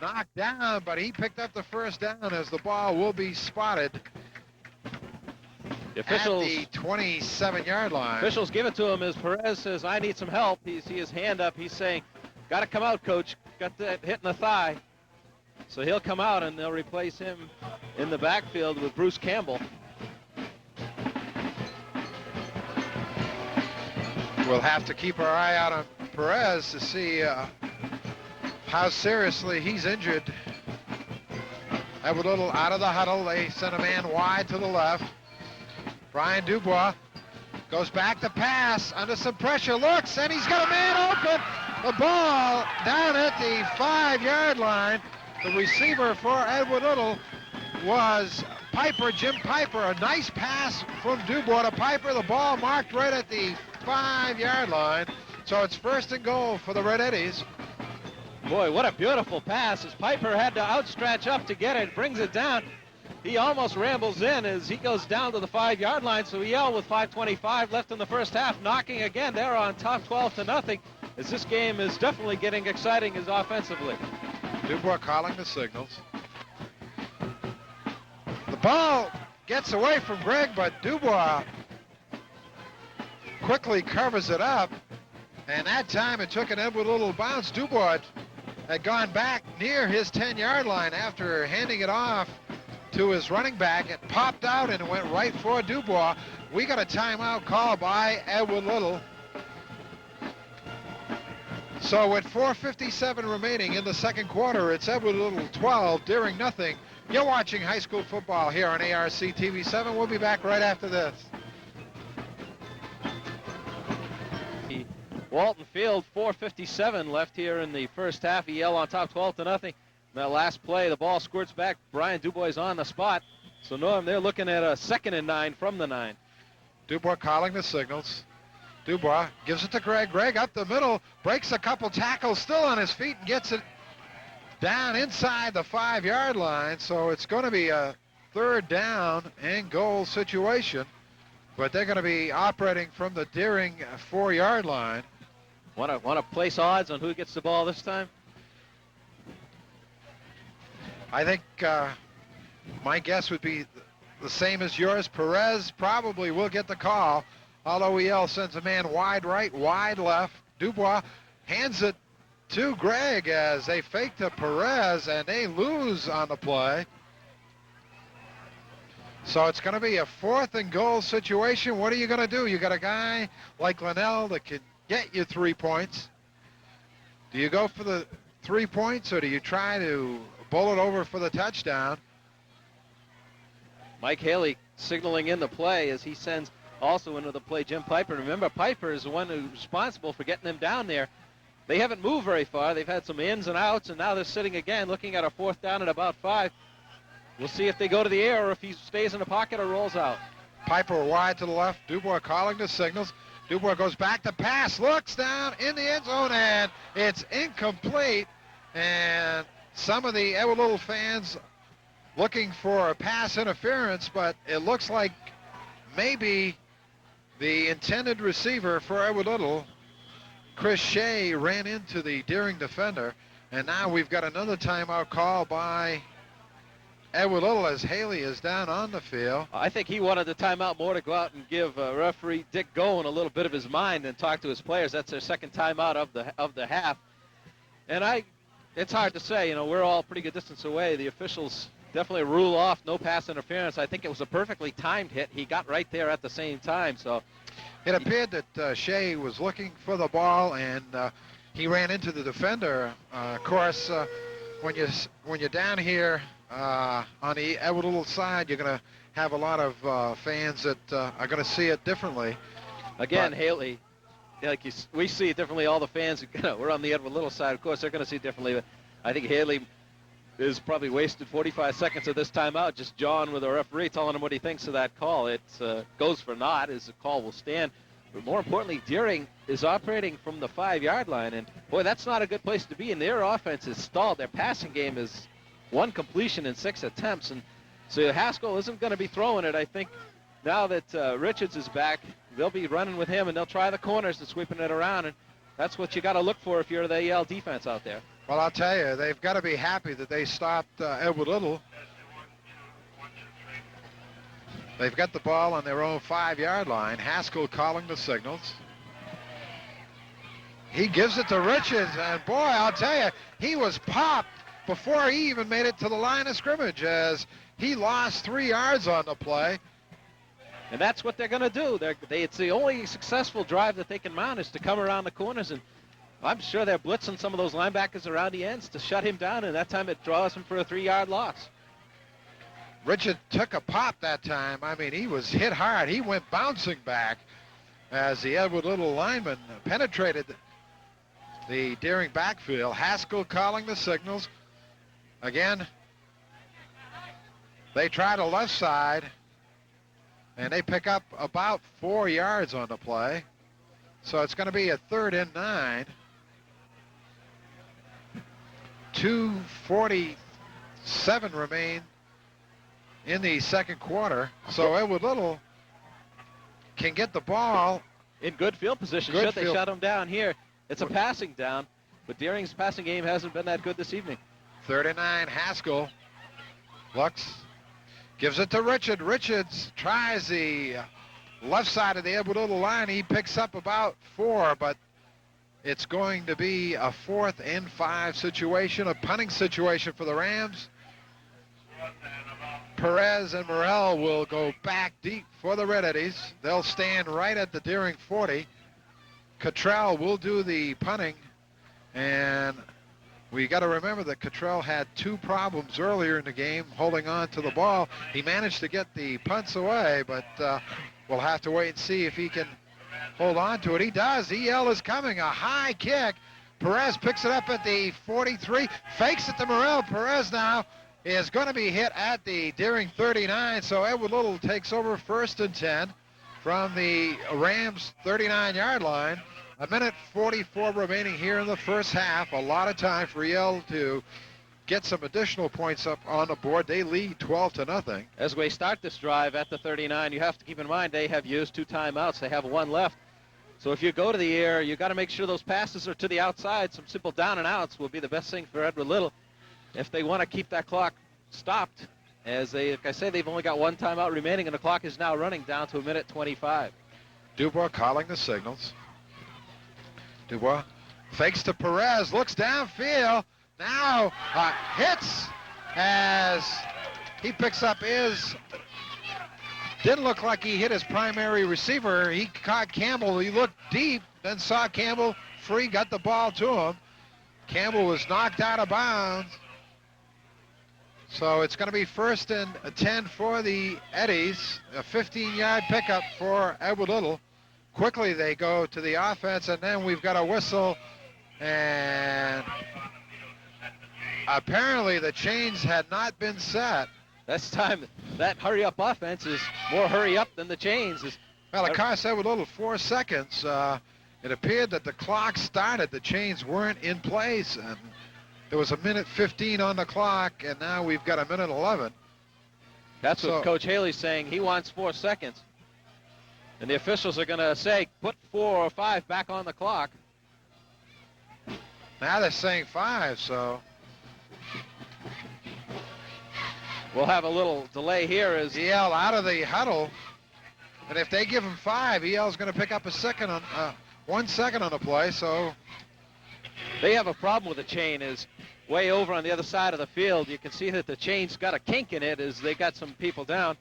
knocked down, but he picked up the first down as the ball will be spotted The officials, at the 27-yard line. officials give it to him as Perez says, I need some help. You see his hand up. He's saying, got to come out, coach. Got that hit in the thigh. So he'll come out, and they'll replace him in the backfield with Bruce Campbell. We'll have to keep our eye out on Perez to see how seriously he's injured. Edward Little out of the huddle. They send a man wide to the left. Brian Dubois goes back to pass under some pressure, looks, and he's got a man open. The ball down at the 5-yard line. The receiver for Edward Little was Piper, Jim Piper. A nice pass from Dubois to Piper. The ball marked right at the 5-yard line. So it's first and goal for the Red Eddies. Boy, what a beautiful pass as Piper had to outstretch up to get it, brings it down. He almost rambles in as he goes down to the 5-yard line, so EL with 5:25 left in the first half, knocking again. They're on top 12-0 as this game is definitely getting exciting as offensively. Dubois calling the signals. The ball gets away from Greg, but Dubois quickly covers it up, and that time it took an Edward Little bounce. Dubois had gone back near his 10-yard line after handing it off to his running back. It popped out and it went right for Dubois. We got a timeout call by Edward Little. So with 4:57 remaining in the second quarter, it's Edward Little 12, Deering nothing. You're watching high school football here on ARC TV7. We'll be back right after this. Walton Field, 4:57 left here in the first half. EL on top 12-0. That last play, the ball squirts back. Brian Dubois on the spot. So Norm, they're looking at a 2nd and 9 from the 9. Dubois calling the signals. Dubois gives it to Greg. Greg up the middle, breaks a couple tackles, still on his feet, and gets it down inside the 5-yard line. So it's going to be a third down and goal situation, but they're going to be operating from the Deering 4-yard line. Want to place odds on who gets the ball this time? I think my guess would be the same as yours. Perez probably will get the call, although EL sends a man wide right, wide left. Dubois hands it to Greg as they fake to Perez, and they lose on the play. So it's going to be a 4th and goal situation. What are you going to do? You got a guy like Linnell that can get you 3 points. Do you go for the 3 points, or do you try to bowl it over for the touchdown? Mike Haley signaling in the play as he sends also into the play Jim Piper. Remember, Piper is the one who's responsible for getting them down there. They haven't moved very far. They've had some ins and outs, and now they're sitting again looking at a 4th down at about 5. We'll see if they go to the air or if he stays in the pocket or rolls out. Piper wide to the left. Dubois calling the signals. Dubois goes back to pass, looks down in the end zone, and it's incomplete. And some of the Edward Little fans looking for a pass interference, but it looks like maybe the intended receiver for Edward Little, Chris Shea, ran into the Deering defender. And now we've got another timeout call by Edward Little as Haley is down on the field. I think he wanted the timeout more to go out and give referee Dick Goen a little bit of his mind and talk to his players. That's their second timeout of the half. And it's hard to say. We're all pretty good distance away. The officials definitely rule off no pass interference. I think it was a perfectly timed hit. He got right there at the same time. So it appeared that Shea was looking for the ball, and he ran into the defender. Of course, when you're down here on the Edward Little side, you're going to have a lot of fans that are going to see it differently. Again, Haley, we see it differently. All the fans, we're on the Edward Little side. Of course, they're going to see it differently. But I think Haley is probably wasted 45 seconds of this timeout just jawing with the referee, telling him what he thinks of that call. It goes for naught, as the call will stand. But more importantly, Deering is operating from the 5-yard line, and boy, that's not a good place to be. And their offense is stalled. Their passing game is 1 completion in 6 attempts, and so Haskell isn't going to be throwing it. I think now that Richards is back, they'll be running with him, and they'll try the corners and sweeping it around, and that's what you got to look for if you're the EL defense out there. Well, I'll tell you, they've got to be happy that they stopped Edward Little. They've got the ball on their own 5-yard line. Haskell calling the signals. He gives it to Richards, and boy, I'll tell you, he was popped before he even made it to the line of scrimmage, as he lost 3 yards on the play. And that's what they're going to do. It's the only successful drive that they can mount is to come around the corners, and I'm sure they're blitzing some of those linebackers around the ends to shut him down, and that time it draws him for a 3-yard loss. Richard took a pop that time. I mean, he was hit hard. He went bouncing back as the Edward Little lineman penetrated the Deering backfield. Haskell calling the signals. Again, they try the left side, and they pick up about 4 yards on the play. So it's going to be a 3rd and 9. 2:47 remain in the second quarter. So Edward Little can get the ball in good field position. Should they shut him down here? It's a passing down, but Deering's passing game hasn't been that good this evening. 3rd and 9, Haskell looks, gives it to Richard. Richards tries the left side of the Edward Little line. He picks up about 4, but it's going to be a 4th and 5 situation, a punting situation for the Rams. Perez and Morrell will go back deep for the Red Eddies. They'll stand right at the Deering 40. Cottrell will do the punting, and we got to remember that Cottrell had 2 problems earlier in the game holding on to the ball. He managed to get the punts away, but we'll have to wait and see if he can hold on to it. He does. EL is coming. A high kick. Perez picks it up at the 43. Fakes it to Morrell. Perez now is going to be hit at the Deering 39. So Edward Little takes over 1st and 10 from the Rams 39-yard line. 1:44 remaining here in the first half. A lot of time for EL to get some additional points up on the board. They lead 12-0. As we start this drive at the 39, you have to keep in mind they have used 2 timeouts. They have 1 left. So if you go to the air, you got to make sure those passes are to the outside. Some simple down and outs will be the best thing for Edward Little if they want to keep that clock stopped. As like I say, they've only got 1 timeout remaining, and the clock is now running down to 1:25. Dubois calling the signals. Dubois fakes to Perez, looks downfield. Now hits as he picks up didn't look like he hit his primary receiver. He caught Campbell. He looked deep, then saw Campbell free, got the ball to him. Campbell was knocked out of bounds. So it's going to be 1st and 10 for the Eddies. A 15-yard pickup for Edward Little. Quickly they go to the offense, and then we've got a whistle, and apparently the chains had not been set. This time, that hurry-up offense is more hurry-up than the chains. Well, it cost Edward Little 4 seconds. It appeared that the clock started. The chains weren't in place, and there was a minute 15 on the clock, and now we've got a minute 11. That's what Coach Haley's saying. He wants 4 seconds. And the officials are going to say, put 4 or 5 back on the clock. Now they're saying 5, so we'll have a little delay here as EL out of the huddle. And if they give him 5, EL's going to pick up a second on 1 second on the play, so they have a problem with the chain. Is way over on the other side of the field. You can see that the chain's got a kink in it as they got some people down.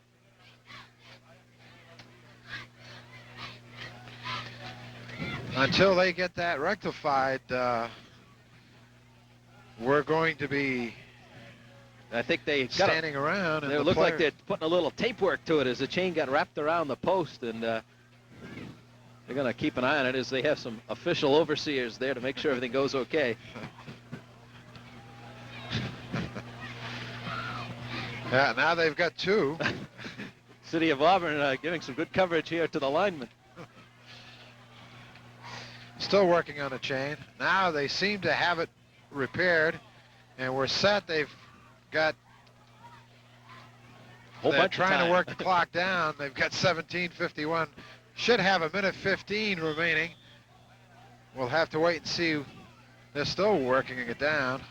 Until they get that rectified, we're going to be I think they standing around. And they look like they're putting a little tape work to it as the chain got wrapped around the post, and they're going to keep an eye on it as they have some official overseers there to make sure everything goes okay. Yeah, now they've got 2. City of Auburn giving some good coverage here to the linemen. Still working on the chain. Now they seem to have it repaired, and we're set. They've got they're trying to work the clock down. They've got 17:51. Should have a minute 15 remaining. We'll have to wait and see. They're still working it down.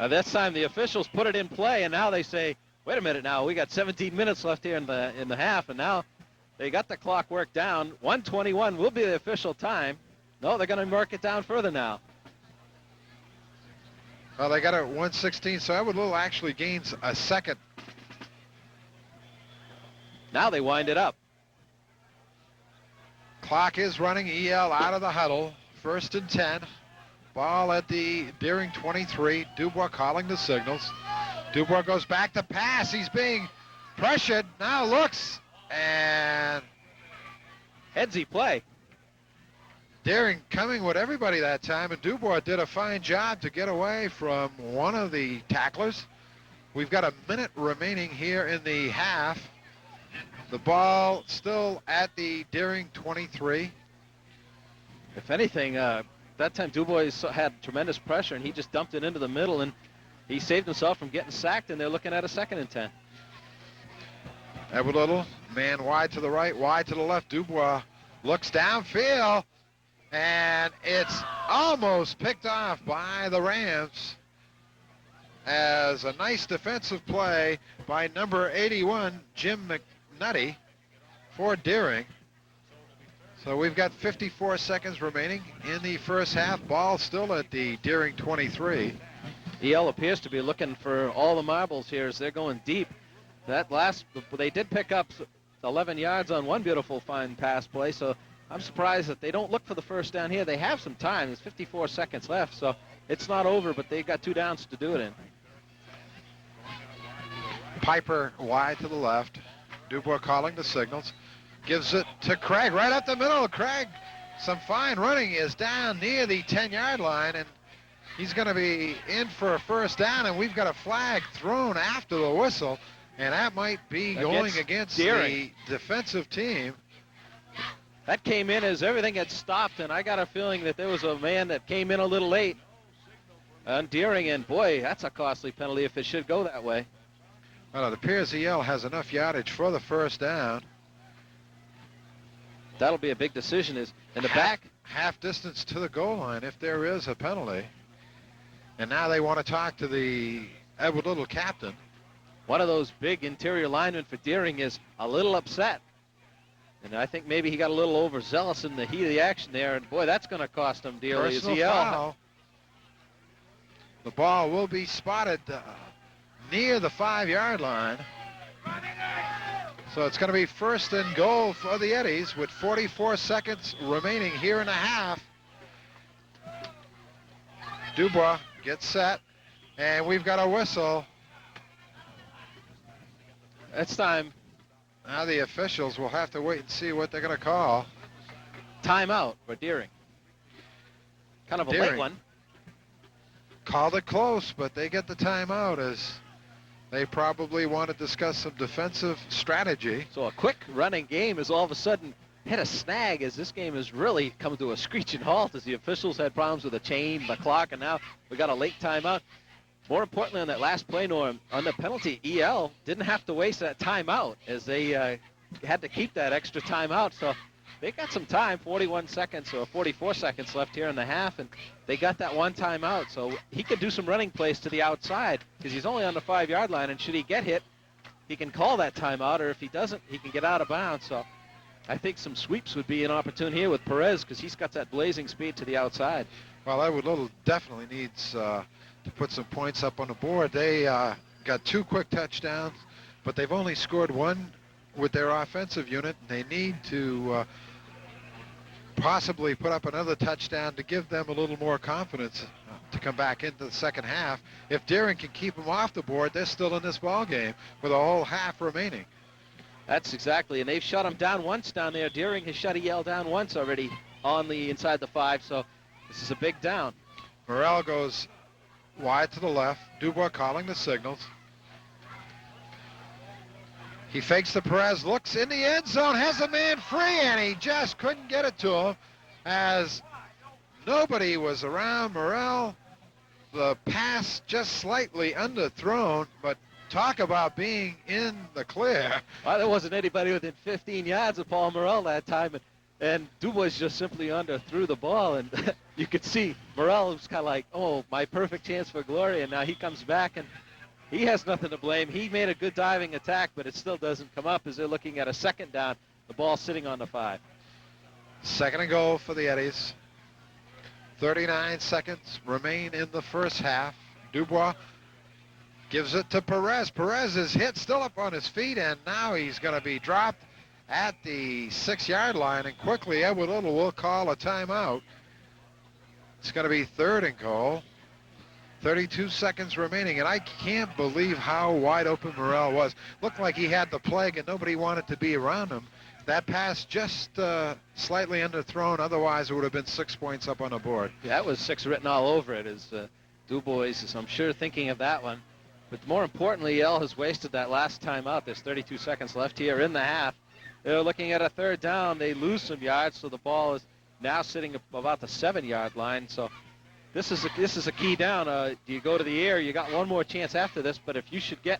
This time the officials put it in play, and now they say, wait a minute now, we got 17 minutes left here in the half, and now they got the clock worked down. 1:21 will be the official time. No, they're going to mark it down further now. Well, they got it at 1:16, so Edward Little actually gains a second. Now they wind it up. Clock is running. EL out of the huddle. 1st and 10. Ball at the Deering 23. Dubois calling the signals. Dubois goes back to pass. He's being pressured. Now looks, and headsy play. Deering coming with everybody that time, and Dubois did a fine job to get away from one of the tacklers. We've got a minute remaining here in the half. The ball still at the Deering 23. If anything, that time Dubois had tremendous pressure, and he just dumped it into the middle, and he saved himself from getting sacked, and they're looking at a 2nd and 10. Edward Little, man wide to the right, wide to the left. Dubois looks downfield, and it's almost picked off by the Rams as a nice defensive play by number 81, Jim McNutty, for Deering. So we've got 54 seconds remaining in the first half. Ball still at the Deering 23. EL appears to be looking for all the marbles here as they're going deep. They did pick up 11 yards on one beautiful fine pass play, so I'm surprised that they don't look for the first down here. They have some time. There's 54 seconds left, so it's not over, but they've got 2 downs to do it in. Piper wide to the left. Dubois calling the signals. Gives it to Craig right up the middle. Craig, some fine running, is down near the 10-yard line, and he's going to be in for a first down, and we've got a flag thrown after the whistle, and that might be going against the defensive team. That came in as everything had stopped, and I got a feeling that there was a man that came in a little late on Deering, and boy, that's a costly penalty if it should go that way. Well, it appears EL has enough yardage for the first down. That'll be a big decision. Is in the back. Half distance to the goal line if there is a penalty. And now they want to talk to the Edward Little captain. One of those big interior linemen for Deering is a little upset. And I think maybe he got a little overzealous in the heat of the action there. And boy, that's going to cost him dearly. Personal foul. The ball will be spotted near the 5-yard line. So it's going to be 1st and goal for the Eddies with 44 seconds remaining here in the half. Dubois gets set, and we've got a whistle. It's time. Now the officials will have to wait and see what they're going to call. Timeout for Deering. Kind of a late Deering one. called it close, but they get the timeout as they probably want to discuss some defensive strategy. So a quick running game is all of a sudden hit a snag as this game has really come to a screeching halt as the officials had problems with the chain, the clock, and now we got a late timeout. More importantly, on that last play, Norm, on the penalty, EL didn't have to waste that timeout as they had to keep that extra timeout. So they got some time, 41 seconds or 44 seconds left here in the half, and they got that one timeout. So he could do some running plays to the outside because he's only on the 5-yard line, and should he get hit, he can call that timeout, or if he doesn't, he can get out of bounds. So I think some sweeps would be an opportunity here with Perez because he's got that blazing speed to the outside. Well, Edward Little definitely needs to put some points up on the board. They got 2 quick touchdowns, but they've only scored 1 with their offensive unit. They need to possibly put up another touchdown to give them a little more confidence to come back into the second half. If Deering can keep them off the board, they're still in this ball game with a whole half remaining. That's exactly, and they've shut him down once down there. Deering has shut EL down once already on the inside the 5, so this is a big down. Morrell goes wide to the left. Dubois calling the signals. He fakes the Perez, looks in the end zone, has a man free, and he just couldn't get it to him as nobody was around Morrell. The pass just slightly underthrown, but talk about being in the clear. Well, there wasn't anybody within 15 yards of Paul Morrell that time, and Dubois just simply underthrew the ball, and you could see Morrell was kind of like, oh, my perfect chance for glory, and now he comes back, and he has nothing to blame. He made a good diving attack, but it still doesn't come up as they're looking at a second down, the ball sitting on the 5. Second and goal for the Eddies. 39 seconds remain in the first half. Dubois gives it to Perez. Perez is hit, still up on his feet, and now he's going to be dropped at the 6-yard line, and quickly Edward Little will call a timeout. It's going to be third and goal. 32 seconds remaining, and I can't believe how wide open Morrell was. Looked like he had the plague and nobody wanted to be around him. That pass just slightly underthrown, otherwise it would have been 6 points up on the board. Yeah, that was 6 written all over it as Dubois is, I'm sure, thinking of that one. But more importantly, EL has wasted that last time out. There's 32 seconds left here in the half. They're looking at a third down. They lose some yards, so the ball is now sitting about the 7-yard line. So this is a key down. Do you go to the air? You got one more chance after this, but if you should get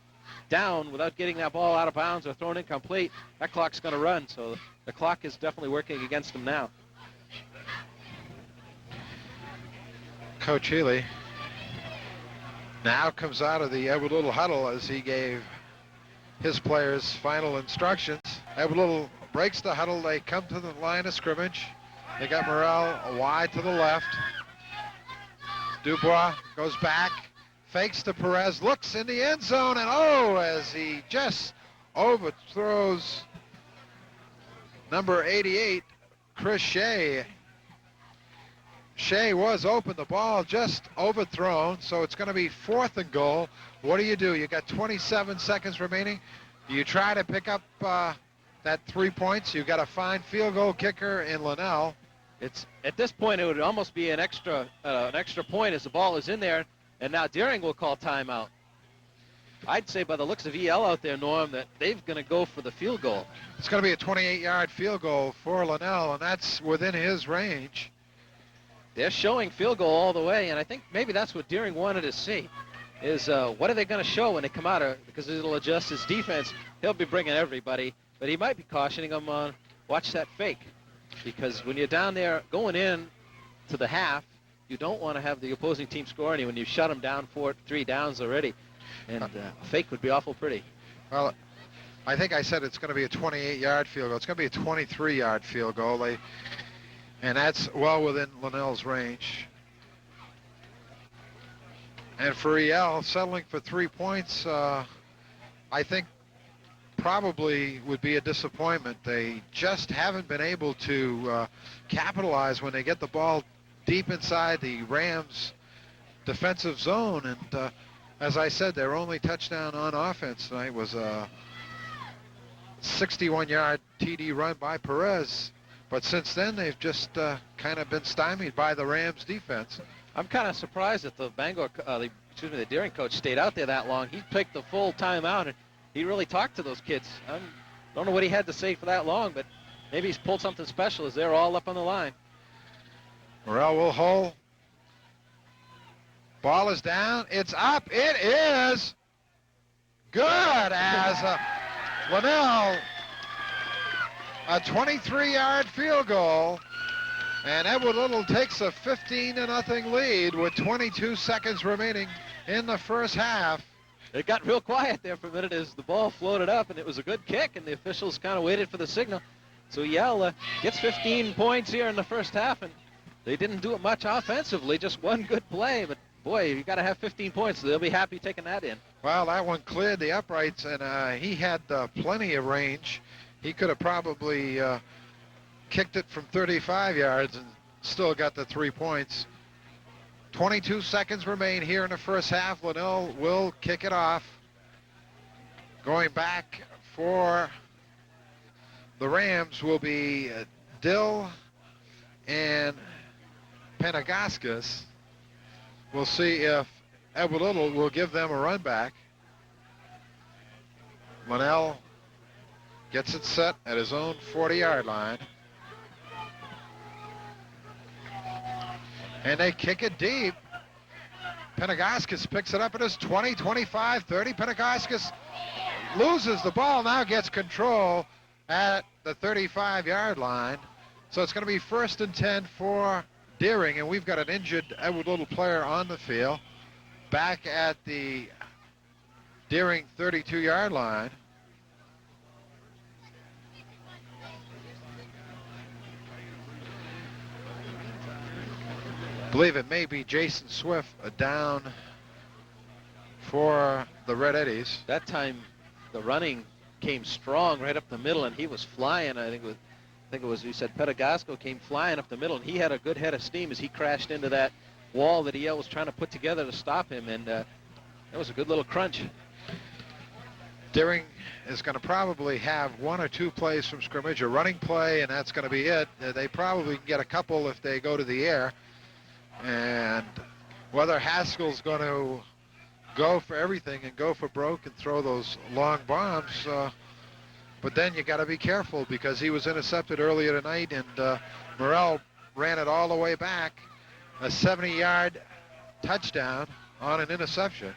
down without getting that ball out of bounds or thrown incomplete, that clock's going to run. So the clock is definitely working against them now. Coach Healy now comes out of the Edward Little huddle as he gave his players final instructions. Edward Little breaks the huddle. They come to the line of scrimmage. They got Morrell wide to the left. Dubois goes back, fakes to Perez, looks in the end zone, and oh, as he just overthrows number 88, Chris Shea. Shea was open, the ball just overthrown, so it's going to be fourth and goal. What do? You got 27 seconds remaining. Do you try to pick up that 3 points? You've got a fine field goal kicker in Linnell. It's at this point it would almost be an extra point as the ball is in there, and now Deering will call timeout. I'd say by the looks of EL out there, Norm, that they're going to go for the field goal. It's going to be a 28-yard field goal for Linnell, and that's within his range. They're showing field goal all the way, and I think maybe that's what Deering wanted to see, is what are they going to show when they come out of, because it'll adjust his defense. He'll be bringing everybody, but he might be cautioning them on watch that fake, because when you're down there going in to the half, you don't want to have the opposing team score any when you shut them down 3 downs already, and a fake would be awful pretty. Well, I think I said it's going to be a 28-yard field goal. It's going to be a 23-yard field goal. And that's well within Linnell's range. And for EL, settling for 3 points, I think probably would be a disappointment. They just haven't been able to capitalize when they get the ball deep inside the Rams' defensive zone. And as I said, their only touchdown on offense tonight was a 61-yard TD run by Perez. But since then, they've just kind of been stymied by the Rams defense. I'm kind of surprised that the the Deering coach stayed out there that long. He picked the full timeout, and he really talked to those kids. I don't know what he had to say for that long, but maybe he's pulled something special as they're all up on the line. Morrell will hold. Ball is down. It's up. It is good as Linnell, a 23-yard field goal. And Edward Little takes a 15-0 lead with 22 seconds remaining in the first half. It got real quiet there for a minute as the ball floated up, and it was a good kick, and the officials kind of waited for the signal. So Yale gets 15 points here in the first half, and they didn't do it much offensively, just one good play. But, boy, you got to have 15 points, so they'll be happy taking that in. Well, that one cleared the uprights, and he had plenty of range. He could have probably kicked it from 35 yards and still got the 3 points. 22 seconds remain here in the first half. Linnell will kick it off. Going back for the Rams will be Dill and Penagoscus. We'll see if Edward Little will give them a run back. Linnell gets it set at his own 40-yard line. And they kick it deep. Penagoscus picks it up at his 20, 25, 30. Penagoscus loses the ball, now gets control at the 35-yard line. So it's going to be 1st and 10 for Deering, and we've got an injured Edward Little player on the field. Back at the Deering 32-yard line. I believe it may be Jason Swift down for the Red Eddies. That time the running came strong right up the middle, and he was flying. I think it was you said Penagoscus came flying up the middle, and he had a good head of steam as he crashed into that wall that EL was trying to put together to stop him, and that was a good little crunch. Deering is going to probably have 1 or 2 plays from scrimmage, a running play, and that's going to be it. They probably can get a couple if they go to the air. And whether Haskell's going to go for everything and go for broke and throw those long bombs, but then you got to be careful because he was intercepted earlier tonight, and Morrell ran it all the way back, a 70-yard touchdown on an interception.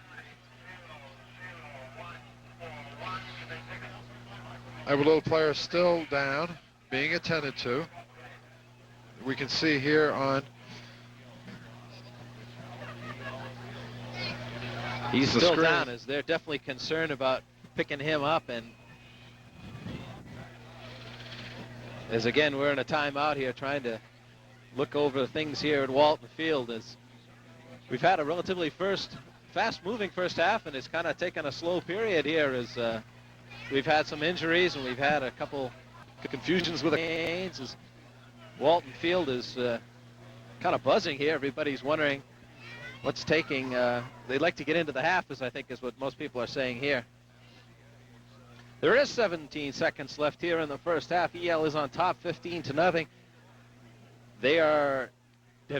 A little player still down, being attended to. We can see here on he's still down, as they're definitely concerned about picking him up. And as again, we're in a timeout here trying to look over things here at Walton Field, as we've had a relatively fast-moving first half, and it's kind of taken a slow period here as we've had some injuries and we've had a couple confusions with the games. As Walton Field is kind of buzzing here. Everybody's wondering what's taking. They'd like to get into the half, as I think is what most people are saying here. There is 17 seconds left here in the first half. EL is on top 15-0. They have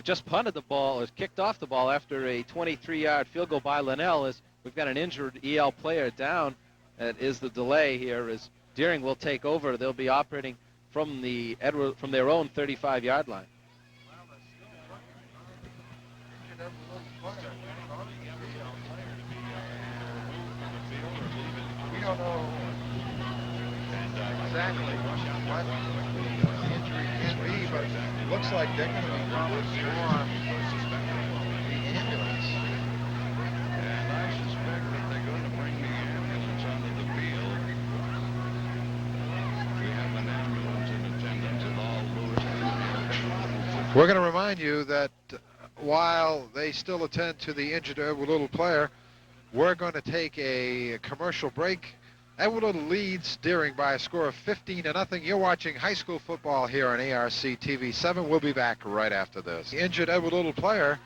just punted the ball, or kicked off the ball after a 23-yard field goal by Linnell, as we've got an injured EL player down. That is the delay here, as Deering will take over. They'll be operating from their own 35-yard line. We don't know exactly what the injury can be, but it looks like they're going to be calling for the ambulance. And I suspect that they're going to bring the ambulance onto the field. We have an ambulance in attendance at all Lewis. We're going to remind you that while they still attend to the injured Edward Little player, we're going to take a commercial break. Edward Little leads Deering by a score of 15-0. You're watching high school football here on ARC TV 7. We'll be back right after this. Injured Edward Little player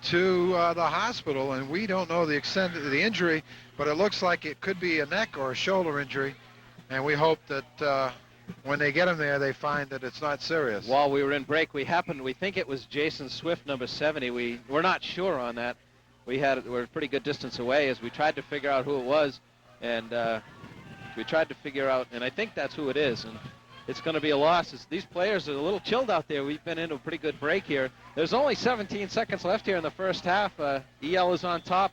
to the hospital, and we don't know the extent of the injury, but it looks like it could be a neck or a shoulder injury. And we hope that when they get him there, they find that it's not serious. While we were in break, we think it was Jason Swift, number 70. We're not sure on that. We're a pretty good distance away as we tried to figure out who it was, and we tried to figure out, and I think that's who it is. And it's going to be a loss. These players are a little chilled out there. We've been into a pretty good break here. There's only 17 seconds left here in the first half. EL is on top,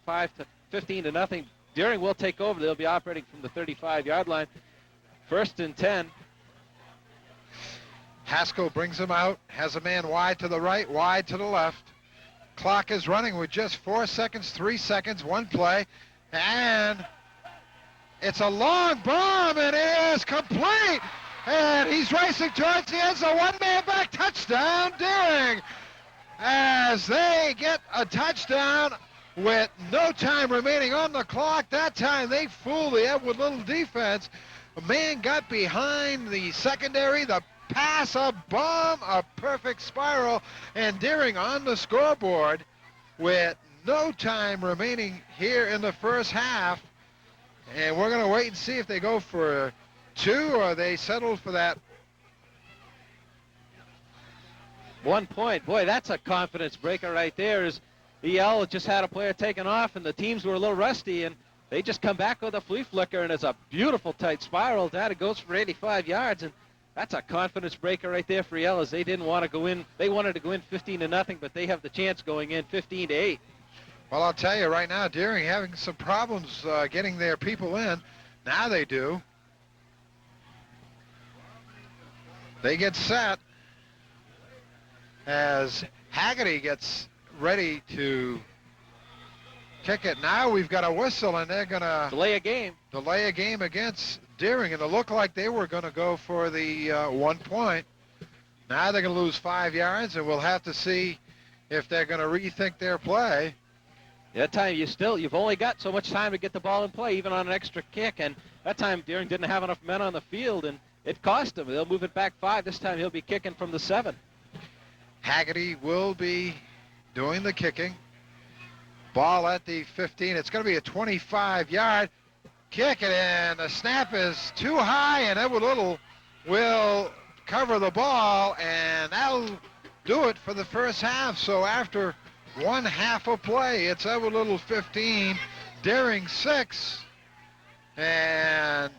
15 to nothing. Deering will take over. They'll be operating from the 35-yard line. 1st and 10. Haskell brings him out, has a man wide to the right, wide to the left. Clock is running with just 4 seconds, 3 seconds, one play, and it's a long bomb, and it is complete, and he's racing towards the end zone. One-man back touchdown, Deering, as they get a touchdown with no time remaining on the clock. That time they fooled the Edward Little defense. A man got behind the secondary, the pass, a bomb, a perfect spiral, and Deering on the scoreboard with no time remaining here in the first half. And we're going to wait and see if they go for 2 or they settle for that 1 point. Boy, that's a confidence breaker right there. As EL just had a player taken off, and the teams were a little rusty, and they just come back with a flea flicker, and it's a beautiful tight spiral. It goes for 85 yards, and that's a confidence breaker right there for EL, as they didn't want to go in. They wanted to go in 15 to nothing, but they have the chance going in 15 to 8. Well, I'll tell you right now, Deering having some problems getting their people in. Now they do. They get set as Haggerty gets ready to kick it. Now we've got a whistle, and they're going to delay a game against Deering, and it looked like they were going to go for the 1 point. Now they're going to lose 5 yards, and we'll have to see if they're going to rethink their play. That time you've only got so much time to get the ball in play, even on an extra kick, and that time Deering didn't have enough men on the field, and it cost them. They'll move it back 5. This time he'll be kicking from the 7. Haggerty will be doing the kicking. Ball at the 15. It's going to be a 25-yard kick, and the snap is too high, and Edward Little will cover the ball, and that'll do it for the first half. So after 1 half of play, it's Edward Little 15, Deering 6, and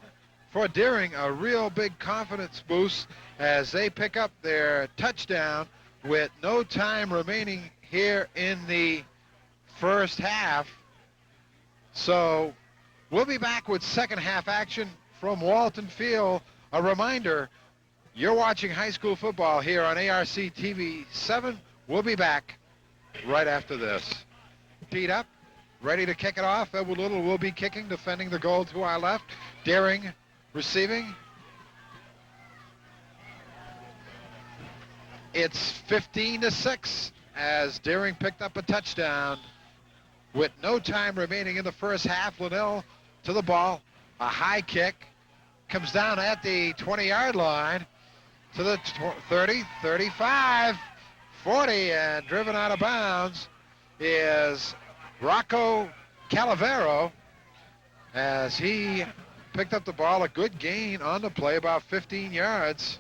for Deering, a real big confidence boost as they pick up their touchdown with no time remaining here in the first half. So we'll be back with second half action from Walton Field. A reminder, you're watching high school football here on ARC TV 7. We'll be back right after this. Teed up, ready to kick it off. Edward Little will be kicking, defending the goal to our left. Deering receiving. It's 15-6 as Deering picked up a touchdown with no time remaining in the first half. Linnell to the ball. A high kick. Comes down at the 20-yard line to the 30, 35, 40, and driven out of bounds is Rocco Calavero as he picked up the ball. A good gain on the play, about 15 yards.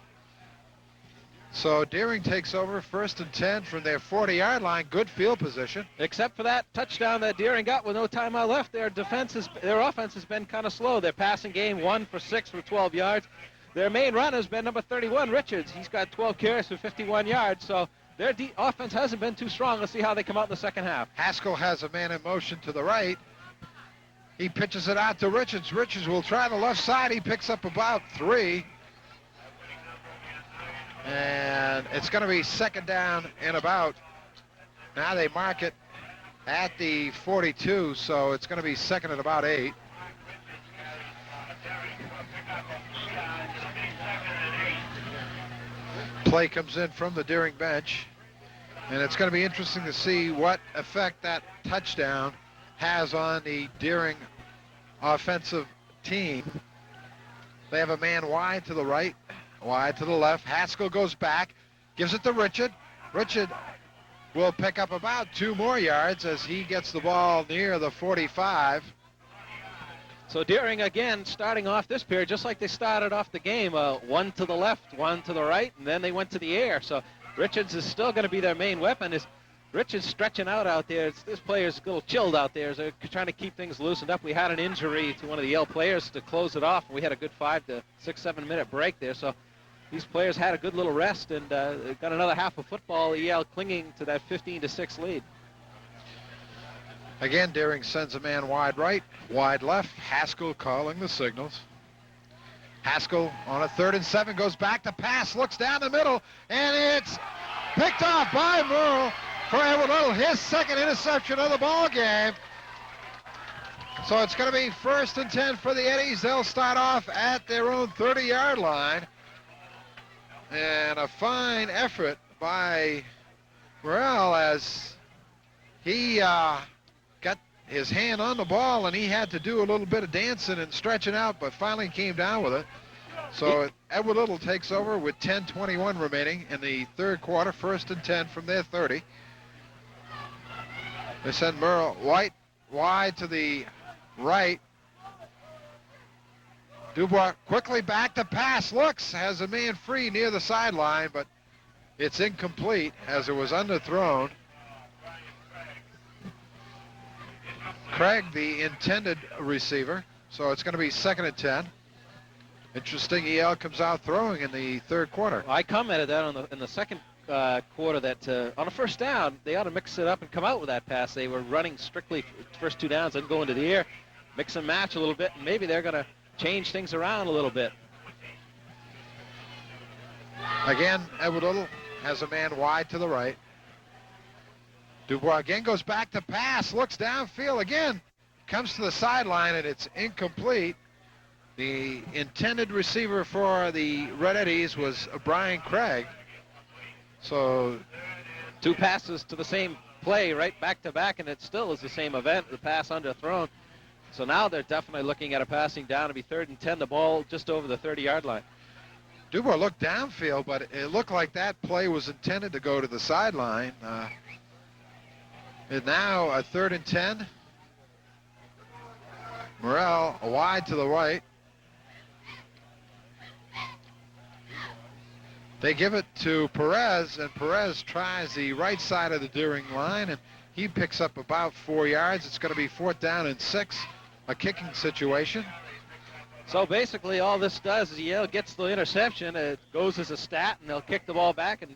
So Deering takes over 1st and 10 from their 40-yard line. Good field position. Except for that touchdown that Deering got with no time left, their offense has been kind of slow. Their passing game, 1 for 6 for 12 yards. Their main runner has been number 31, Richards. He's got 12 carries for 51 yards. So their offense hasn't been too strong. Let's see how they come out in the second half. Haskell has a man in motion to the right. He pitches it out to Richards. Richards will try the left side. He picks up about 3. And it's going to be second down and about. Now they mark it at the 42, so it's going to be second and about 8. Play comes in from the Deering bench, and it's going to be interesting to see what effect that touchdown has on the Deering offensive team. They have a man wide to the right, wide to the left. Haskell goes back, gives it to Richard. Richard will pick up about 2 more yards as he gets the ball near the 45. So Deering again starting off this period just like they started off the game, one to the left, one to the right, and then they went to the air. So Richards is still going to be their main weapon. Richards stretching out there. This player's a little chilled out there. They're trying to keep things loosened up. We had an injury to one of the Yale players to close it off. We had a good 5 to 6, 7 minute break there. So these players had a good little rest and got another half of football. Yale clinging to that 15-6 lead. Again, Deering sends a man wide right, wide left. Haskell calling the signals. Haskell on a 3rd and 7 goes back to pass, looks down the middle, and it's picked off by Merle for Edward Little, his second interception of the ball game. So it's going to be 1st and 10 for the Eddies. They'll start off at their own 30-yard line. And a fine effort by Morrell as he got his hand on the ball and he had to do a little bit of dancing and stretching out, but finally came down with it. So Edward Little takes over with 10:21 remaining in the 3rd quarter, 1st and 10 from their 30. They send Merle wide to the right. Dubois quickly back to pass, looks, has a man free near the sideline, but it's incomplete as it was underthrown. Craig, the intended receiver, so it's going to be 2nd and 10. Interesting, EL comes out throwing in the 3rd quarter. Well, I commented that in the second quarter that on a 1st down, they ought to mix it up and come out with that pass. They were running strictly first 2 downs and go into the air, mix and match a little bit, and maybe they're going to change things around a little bit. Again, Edward Little has a man wide to the right. Dubois again goes back to pass, looks downfield again, comes to the sideline, and it's incomplete. The intended receiver for the Red Eddies was Brian Craig. So 2 passes to the same play right back to back, and it still is the same event, the pass underthrown. So now they're definitely looking at a passing down to be 3rd and 10, the ball just over the 30-yard line. Dubois looked downfield, but it looked like that play was intended to go to the sideline. And now a 3rd and 10. Morrell wide to the right. They give it to Perez, and Perez tries the right side of the Deering line, and he picks up about 4 yards. It's going to be 4th down and 6, a kicking situation. So basically all this does is Yale gets the interception, it goes as a stat, and they'll kick the ball back, and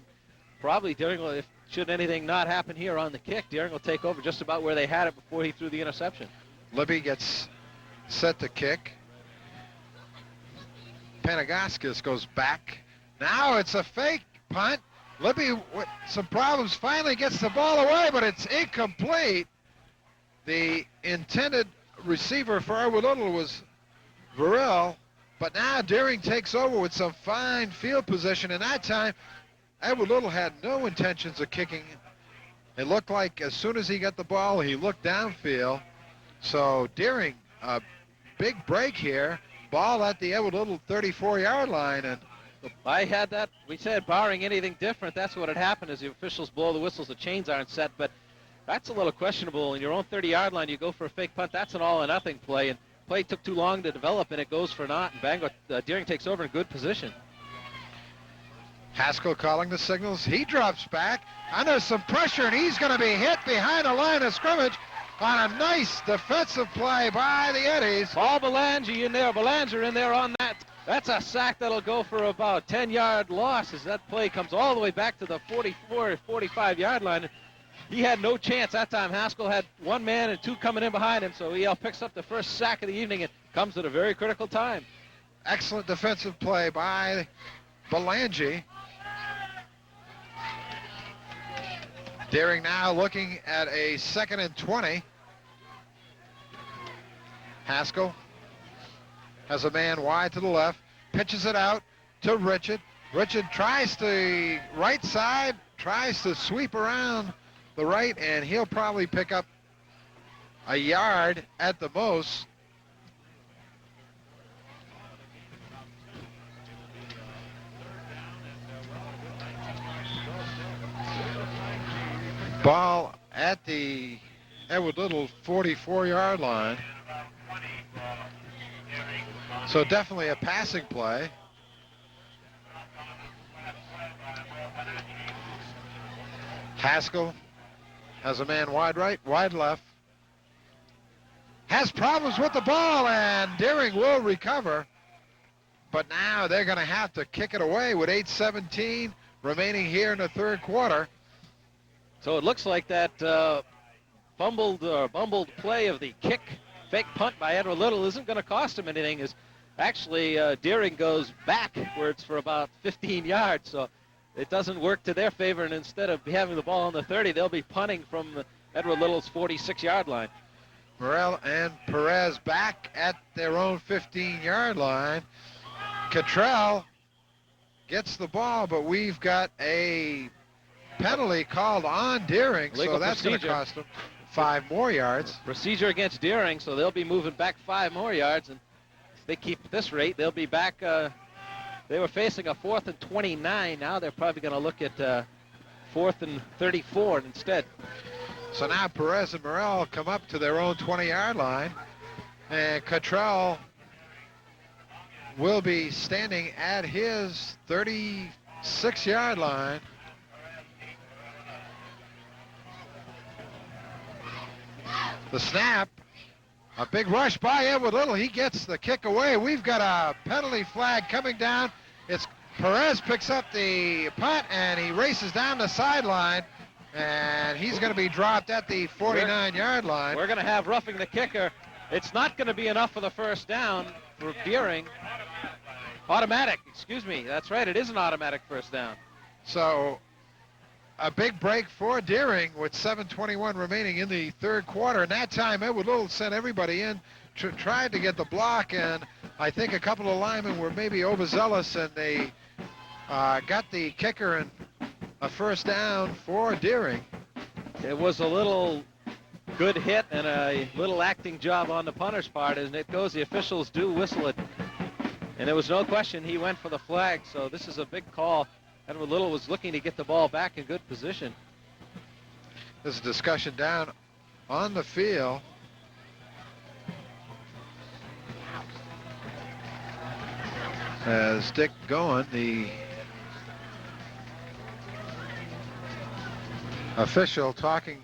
probably Deering will, if should anything not happen here on the kick, Deering will take over just about where they had it before he threw the interception. Libby gets set to kick. Panagoskis goes back. Now it's a fake punt. Libby with some problems finally gets the ball away, but it's incomplete. The intended receiver for Edward Little was Varell, but now Deering takes over with some fine field position, and that time Edward Little had no intentions of kicking. It looked like as soon as he got the ball, he looked downfield. So Deering, a big break here. Ball at the Edward Little 34-yard line. And I had that. We said barring anything different, that's what had happened as the officials blow the whistles. The chains aren't set, but that's a little questionable. In your own 30-yard line, you go for a fake punt. That's an all-or-nothing play, and play took too long to develop, and it goes for naught. And Bangor, Deering takes over in good position. Haskell calling the signals. He drops back under some pressure, and he's going to be hit behind the line of scrimmage on a nice defensive play by the Eddies. Paul Belanger in there on that. That's a sack that'll go for about 10-yard loss as that play comes all the way back to the 44, 45-yard line. He had no chance that time. Haskell had 1 man and 2 coming in behind him, so EL picks up the first sack of the evening and comes at a very critical time. Excellent defensive play by Belanger. Deering now looking at a 2nd and 20. Haskell has a man wide to the left, pitches it out to Richard. Richard tries the right side, tries to sweep around the right, and he'll probably pick up a yard at the most. Ball at the Edward Little 44-yard line. So definitely a passing play. Haskell has a man wide right, wide left. Has problems with the ball, and Deering will recover. But now they're going to have to kick it away with 8:17 remaining here in the third quarter. So it looks like that bumbled play of the kick, fake punt by Edward Little isn't going to cost him anything. Is actually Deering goes backwards for about 15 yards, so it doesn't work to their favor. And instead of having the ball on the 30, they'll be punting from Edward Little's 46-yard line. Morrell and Perez back at their own 15-yard line. Cottrell gets the ball, but we've got a penalty called on Deering, so that's going to cost them 5 more yards. Procedure against Deering, so they'll be moving back 5 more yards, and if they keep at this rate, they'll be back. They were facing a 4th and 29. Now they're probably going to look at 4th and 34 instead. So now Perez and Morrell come up to their own 20-yard line, and Cottrell will be standing at his 36-yard line. The snap, a big rush by Edward Little. He gets the kick away. We've got a penalty flag coming down. It's Perez picks up the punt, and he races down the sideline. And he's going to be dropped at the 49-yard line. We're going to have roughing the kicker. It's not going to be enough for the first down for Deering. Automatic, excuse me. That's right, it is an automatic first down. So a big break for Deering with 7:21 remaining in the third quarter. And that time, Edward Little sent everybody in, tried to get the block, and I think a couple of linemen were maybe overzealous, and they got the kicker and a first down for Deering. It was a little good hit and a little acting job on the punter's part. As it goes, the officials do whistle it. And there was no question he went for the flag, so this is a big call. Edward Little was looking to get the ball back in good position. There's a discussion down on the field. As Dick Goen, the official, talking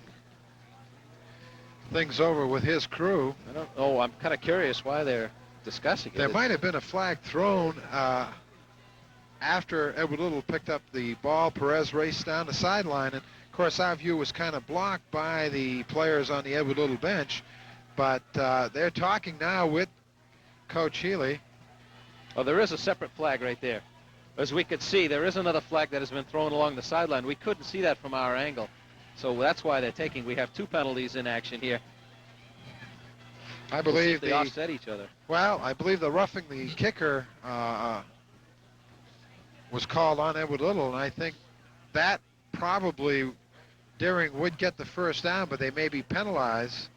things over with his crew. I'm kind of curious why they're discussing it. There might have been a flag thrown after Edward Little picked up the ball. Perez raced down the sideline, and of course our view was kind of blocked by the players on the Edward Little bench, but they're talking now with Coach Healy. Oh, there is a separate flag right there. As we could see, there is another flag that has been thrown along the sideline. We couldn't see that from our angle, so that's why they're taking. We have 2 penalties in action here. I believe they offset each other. Well, I believe the roughing the kicker was called on Edward Little, and I think that probably Deering would get the first down, but they may be penalized.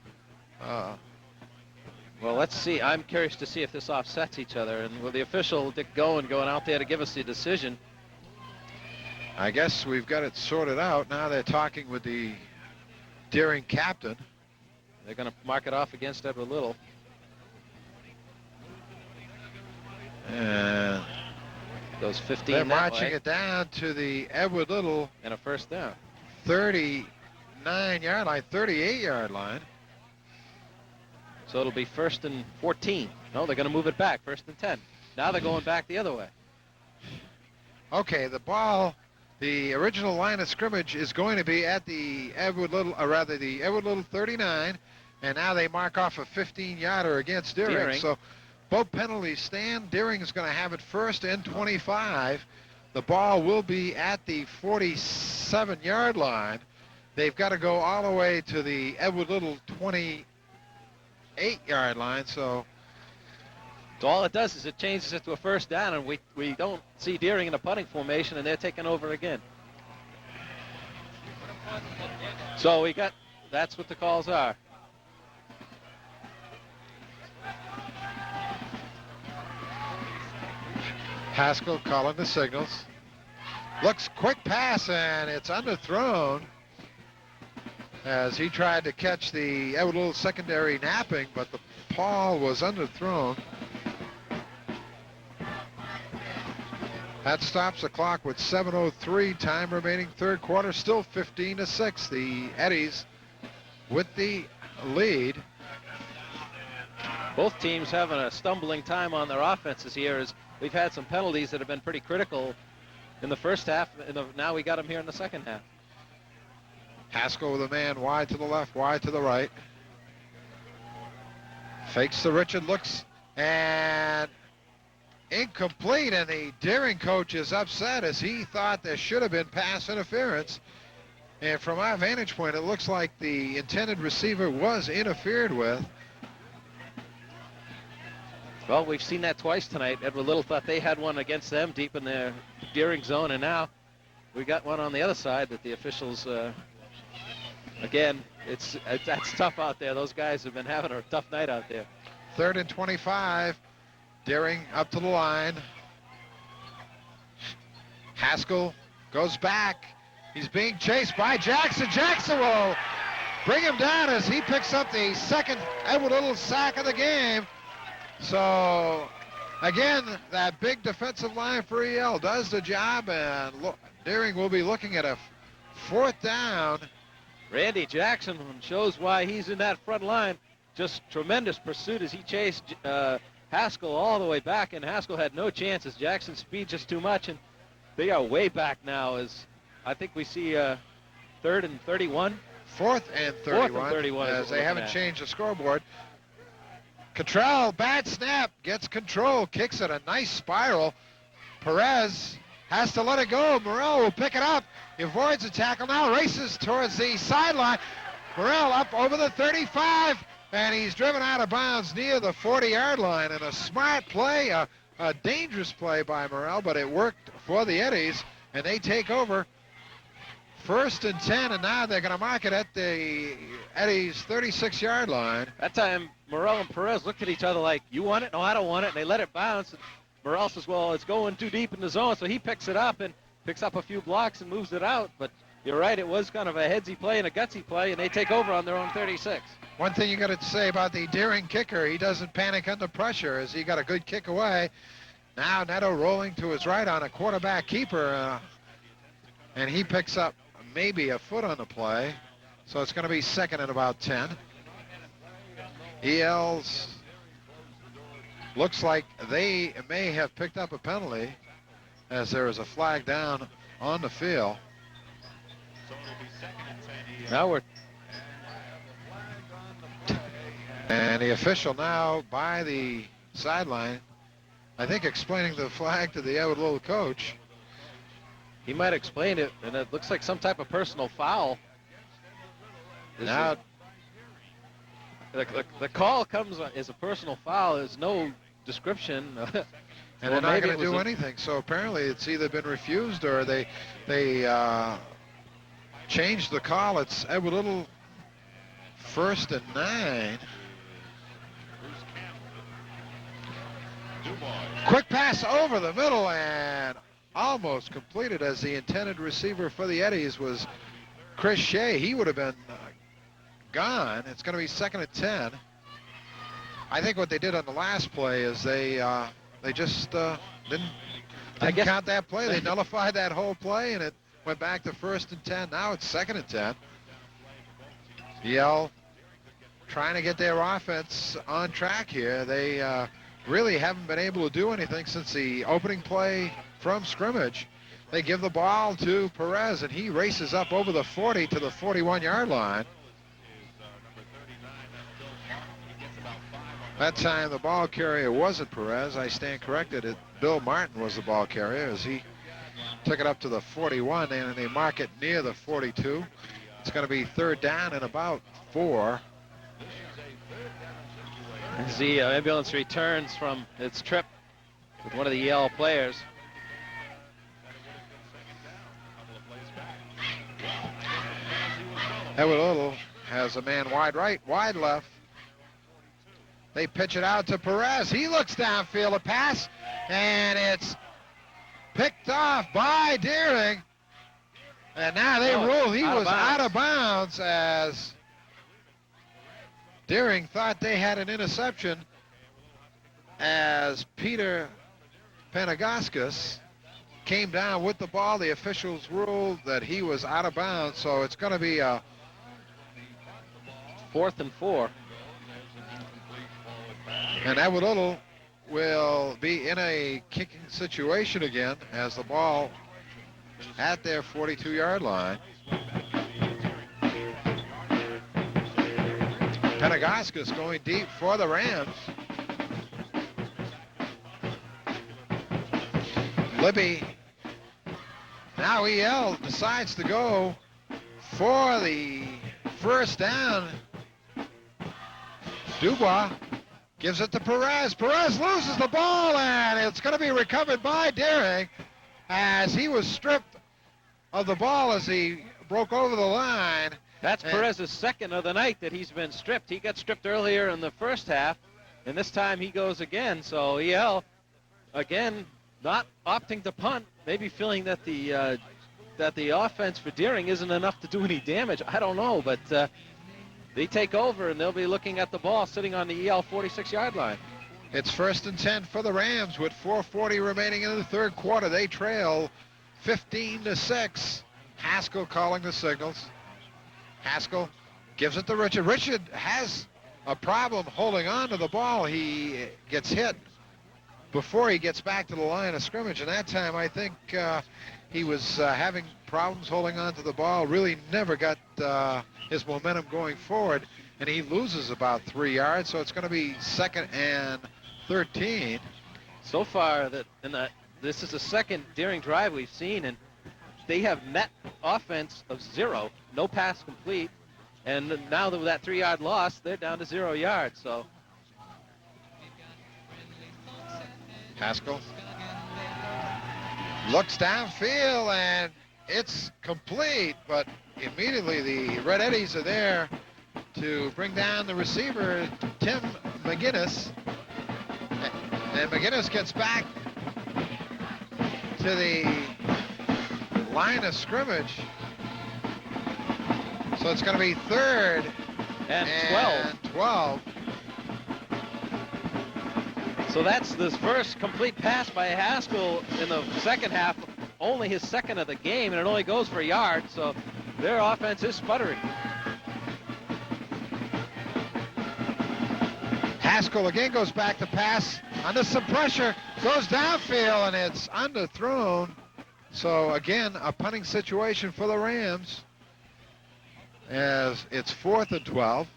Well, let's see. I'm curious to see if this offsets each other, and with the official Dick Goen going out there to give us the decision. I guess we've got it sorted out. Now they're talking with the Deering captain. They're going to mark it off against Edward Little. And goes 15 they're that marching way. it down to the Edward Little And a first down. 39-yard line, 38-yard line. So it'll be 1st and 14. No, they're going to move it back, 1st and 10. Now they're going back the other way. Okay, the ball, the original line of scrimmage is going to be at the Edward Little, or rather the Edward Little 39, and now they mark off a 15-yarder against Deering. So both penalties stand. Deering is going to have it 1st and 25. The ball will be at the 47-yard line. They've got to go all the way to the Edward Little 28-yard line. So all it does is it changes it to a first down, and we don't see Deering in a punting formation, and they're taking over again. So that's what the calls are. Haskell calling the signals. Looks quick pass, and it's underthrown as he tried to catch the Edward Little secondary napping, but the ball was underthrown. That stops the clock with 7:03 time remaining, third quarter, still 15-6. The Eddies with the lead. Both teams having a stumbling time on their offenses here, as we've had some penalties that have been pretty critical in the first half. Now we got them here in the second half. Haskell with a man wide to the left, wide to the right. Fakes to Richard, looks, and incomplete, and the Deering coach is upset as he thought there should have been pass interference. And from our vantage point, it looks like the intended receiver was interfered with. Well, we've seen that twice tonight. Edward Little thought they had one against them deep in their Deering zone, and now we got one on the other side that the officials, again, that's tough out there. Those guys have been having a tough night out there. 3rd and 25. Deering up to the line. Haskell goes back. He's being chased by Jackson. Jackson will bring him down as he picks up the second Edward Little sack of the game. So, again, that big defensive line for EL does the job, and Deering will be looking at a 4th down. Randy Jackson shows why he's in that front line. Just tremendous pursuit as he chased Haskell all the way back, and Haskell had no chances. Jackson's speed just too much, and they are way back now as I think we see 3rd and 31. 4th and 31, 4th and 31 as they haven't changed the scoreboard. Cottrell, bad snap, gets control, kicks it, a nice spiral. Perez has to let it go. Morrell will pick it up. He avoids the tackle now, races towards the sideline. Morrell up over the 35, and he's driven out of bounds near the 40-yard line. And a smart play, a dangerous play by Morrell, but it worked for the Eddies, and they take over 1st and 10, and now they're going to mark it at the Eddies' 36-yard line. That time, Morrell and Perez looked at each other like, you want it? No, I don't want it. And they let it bounce. And Morrell says, well, it's going too deep in the zone. So he picks it up and picks up a few blocks and moves it out. But you're right, it was kind of a headsy play and a gutsy play, and they take over on their own 36. One thing you got to say about the Deering kicker, he doesn't panic under pressure as he got a good kick away. Now Neto rolling to his right on a quarterback keeper, and he picks up maybe a foot on the play. So it's going to be 2nd and about 10. EL's looks like they may have picked up a penalty as there is a flag down on the field. Now we're... And the official now by the sideline, I think explaining the flag to the Edward Little coach. He might explain it, and it looks like some type of personal foul. Now, the call comes as a personal foul. There's no description. and they're not going to do anything. So apparently it's either been refused or they changed the call. It's Edward Little 1st and 9. Quick pass over the middle and almost completed as the intended receiver for the Eddies was Chris Shea. He would have been gone. It's going to be 2nd and 10. I think what they did on the last play is they just didn't count that play. They nullified that whole play, and it went back to 1st and 10. Now it's 2nd and 10. EL trying to get their offense on track here. They really haven't been able to do anything since the opening play from scrimmage. They give the ball to Perez, and he races up over the 40 to the 41-yard line. That time the ball carrier wasn't Perez. I stand corrected. Bill Martin was the ball carrier as he took it up to the 41, and they mark it near the 42. It's going to be 3rd down and about 4. As the ambulance returns from its trip with one of the EL players. Edward Little has a man wide right, wide left. They pitch it out to Perez. He looks downfield, a pass, and it's picked off by Deering. And now they rule he was out of bounds as Deering thought they had an interception as Peter Panagoskas came down with the ball. The officials ruled that he was out of bounds, so it's going to be a 4th and 4. And Edward Little will be in a kicking situation again as the ball at their 42-yard line. Penagoscus going deep for the Rams. Libby. Now EL decides to go for the first down. Dubois gives it to Perez. Perez loses the ball, and it's going to be recovered by Deering as he was stripped of the ball as he broke over the line. That's Perez's second of the night that he's been stripped. He got stripped earlier in the first half, and this time he goes again. So EL, again, not opting to punt, maybe feeling that the offense for Deering isn't enough to do any damage. I don't know, but they take over, and they'll be looking at the ball sitting on the EL 46-yard line. It's 1st and 10 for the Rams with 4:40 remaining in the third quarter. They trail 15-6. Haskell calling the signals. Haskell gives it to Richard. Richard has a problem holding on to the ball. He gets hit before he gets back to the line of scrimmage, and that time I think he was having problems holding on to the ball, really never got his momentum going forward, and he loses about 3 yards, so it's going to be 2nd and 13. So far, this is the second Deering drive we've seen, and they have net offense of 0, no pass complete, and now with that 3-yard loss, they're down to 0 yards. So Haskell looks downfield, and it's complete, but immediately the Red Eddies are there to bring down the receiver, Tim McGinnis. And McGinnis gets back to the line of scrimmage. So it's going to be 3rd and 12. So that's the first complete pass by Haskell in the second half, only his second of the game, and it only goes for a yard, so their offense is sputtering. Haskell again goes back to pass under some pressure, goes downfield, and it's underthrown. So again, a punting situation for the Rams as it's 4th and 12.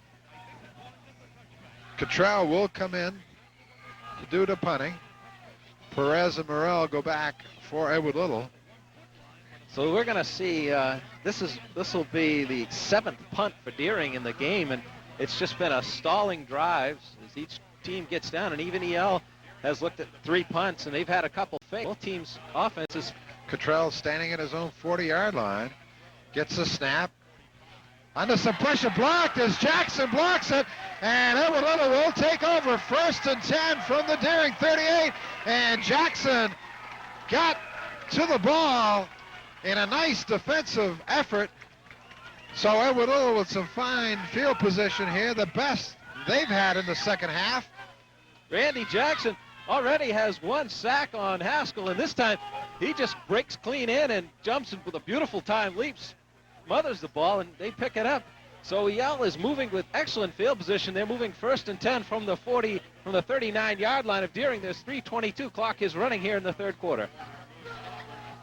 Cottrell will come in to do the punting. Perez and Morrell go back for Edward Little. So we're going to see, this will be the 7th punt for Deering in the game, and it's just been a stalling drive as each team gets down, and even EL has looked at 3 punts, and they've had a couple fake. Both teams' offenses. Cottrell standing at his own 40-yard line, gets the snap. Under some pressure, blocked as Jackson blocks it, and Edward Little will take over. 1st and 10 from the Deering 38, and Jackson got to the ball in a nice defensive effort. So Edward Little with some fine field position here, the best they've had in the second half. Randy Jackson already has 1 sack on Haskell, and this time he just breaks clean in and jumps with a beautiful time leaps, mothers the ball, and they pick it up. So EL is moving with excellent field position. They're moving 1st and 10 from the 39-yard line of Deering. There's 3:22. Clock is running here in the third quarter.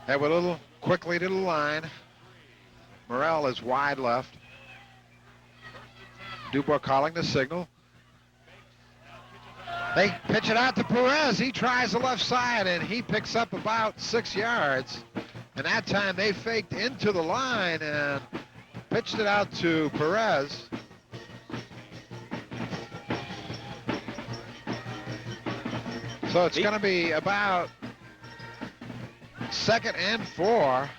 Edward Little quickly to the line. Morrell is wide left. Dubois calling the signal. They pitch it out to Perez. He tries the left side, and he picks up about 6 yards. And that time they faked into the line and pitched it out to Perez. So it's going to be about 2nd and 4.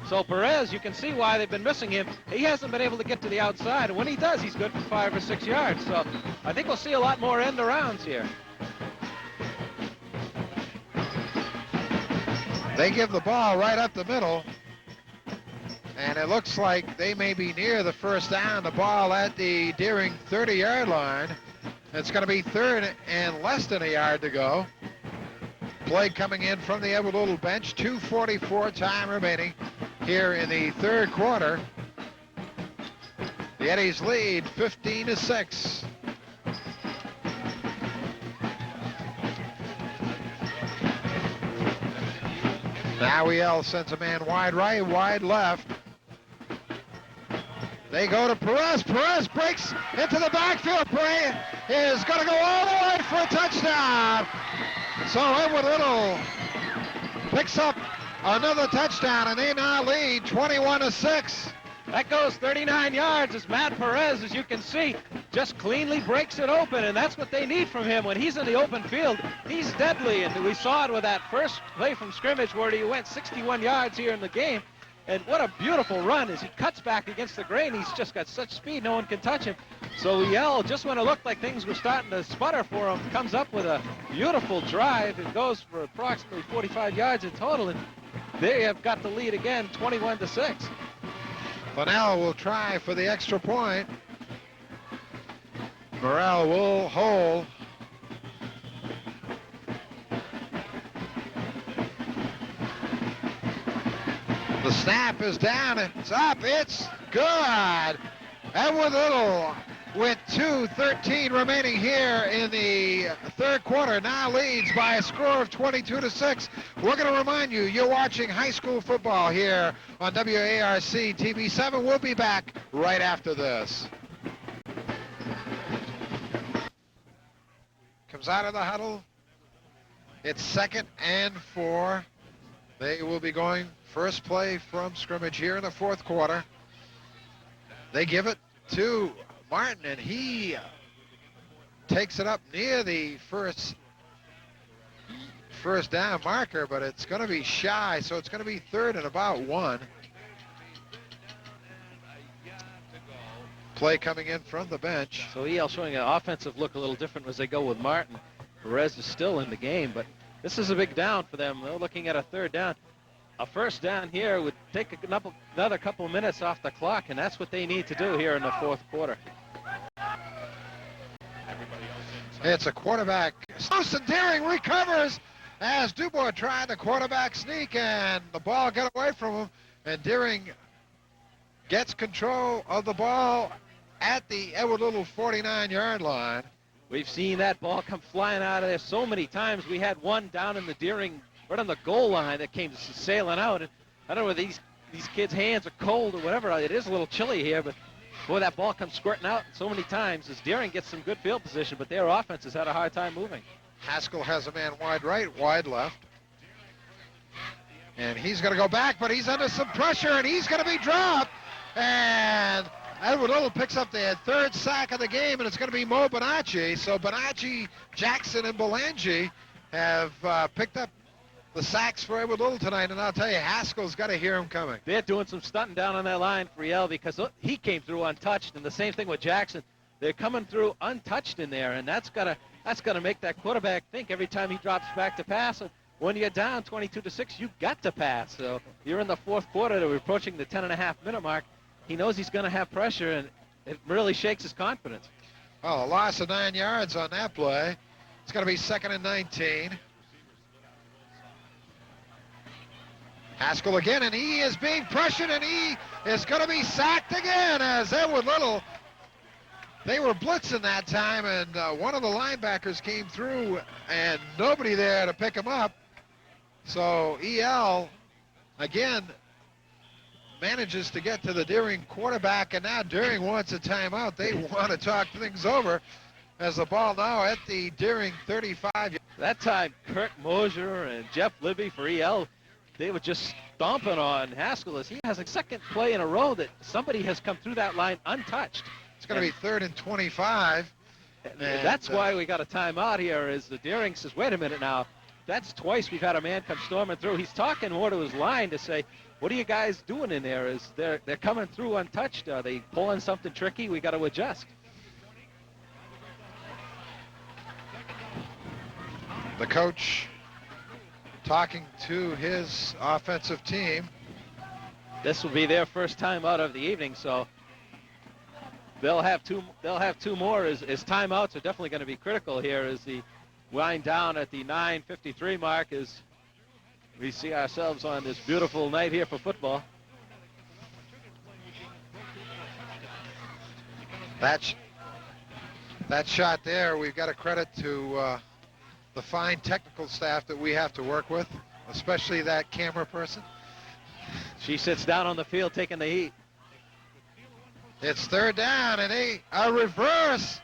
So Perez, you can see why they've been missing him. He hasn't been able to get to the outside, and when he does, he's good for 5 or 6 yards. So I think we'll see a lot more end arounds here. They give the ball right up the middle, and it looks like they may be near the first down. The ball at the Deering 30-yard line. It's going to be 3rd and less than a yard to go. Play coming in from the Edward Little bench. 2:44 time remaining here in the third quarter. The Eddies lead 15-6. Now EL sends a man wide right, wide left. They go to Perez. Perez breaks into the backfield. Perez is going to go all the way for a touchdown. So Edward Little picks up another touchdown, and they now lead 21-6. That goes 39 yards as Matt Perez, as you can see, just cleanly breaks it open, and that's what they need from him. When he's in the open field, he's deadly, and we saw it with that first play from scrimmage where he went 61 yards here in the game. And what a beautiful run as he cuts back against the grain. He's just got such speed, no one can touch him. So EL, just when it looked like things were starting to sputter for him, comes up with a beautiful drive. It goes for approximately 45 yards in total, and they have got the lead again, 21-6. Fennell will try for the extra point. Morrell will hold. The snap is down, it's up, it's good. Edward Little with 2:13 remaining here in the third quarter now leads by a score of 22-6. We're going to remind you, you're watching high school football here on WARC TV 7. We'll be back right after this. Comes out of the huddle. It's 2nd and 4. They will be going first play from scrimmage here in the fourth quarter. They give it to Martin, and he takes it up near the first down marker, but it's going to be shy, so it's going to be 3rd and about 1. Play coming in from the bench. So EL showing an offensive look a little different as they go with Martin. Perez is still in the game, but this is a big down for them. They're looking at a 3rd down. A first down here would take another couple of minutes off the clock, and that's what they need to do here in the fourth quarter. It's a quarterback. Snowson Deering recovers as Dubois tried the quarterback sneak, and the ball got away from him, and Deering gets control of the ball at the Edward Little 49-yard line. We've seen that ball come flying out of there so many times. We had one down in the Deering, right on the goal line, that came sailing out. And I don't know whether these kids' hands are cold or whatever. It is a little chilly here, but boy, that ball comes squirting out so many times as Deering gets some good field position, but their offense has had a hard time moving. Haskell has a man wide right, wide left. And he's going to go back, but he's under some pressure, and he's going to be dropped. And Edward Little picks up the 3rd sack of the game, and it's going to be Mo Bonacci. So Bonacci, Jackson, and Belangi have picked up the sacks for Edward Little tonight, and I'll tell you, Haskell's got to hear him coming. They're doing some stunting down on that line for EL because he came through untouched, and the same thing with Jackson. They're coming through untouched in there, and that's gotta make that quarterback think every time he drops back to pass. And when you're down 22-6, you got to pass. So you're in the fourth quarter. We're approaching the 10.5-minute mark. He knows he's going to have pressure, and it really shakes his confidence. Oh, a loss of 9 yards on that play. It's going to be 2nd and 19. Haskell again, and he is being pressured, and he is going to be sacked again as Edward Little. They were blitzing that time, and one of the linebackers came through, and nobody there to pick him up. So EL, again, manages to get to the Deering quarterback, and now Deering wants a timeout. They want to talk things over as the ball now at the Deering 35. That time, Kirk Mosier and Jeff Libby for EL, they were just stomping on Haskell as he has a second play in a row that somebody has come through that line untouched. It's going to be 3rd and 25. And that's why we got a timeout here, is the Deering says, wait a minute now, that's twice we've had a man come storming through. He's talking more to his line to say, what are you guys doing in there? Is they're coming through untouched. Are they pulling something tricky? We got to adjust. The coach talking to his offensive team. This will be their first time out of the evening, so they'll have two more as timeouts are definitely going to be critical here as the wind down at the 9:53 mark as we see ourselves on this beautiful night here for football. That shot there, we've got to credit to the fine technical staff that we have to work with, especially that camera person. She sits down on the field taking the heat. It's third down, and a reverse,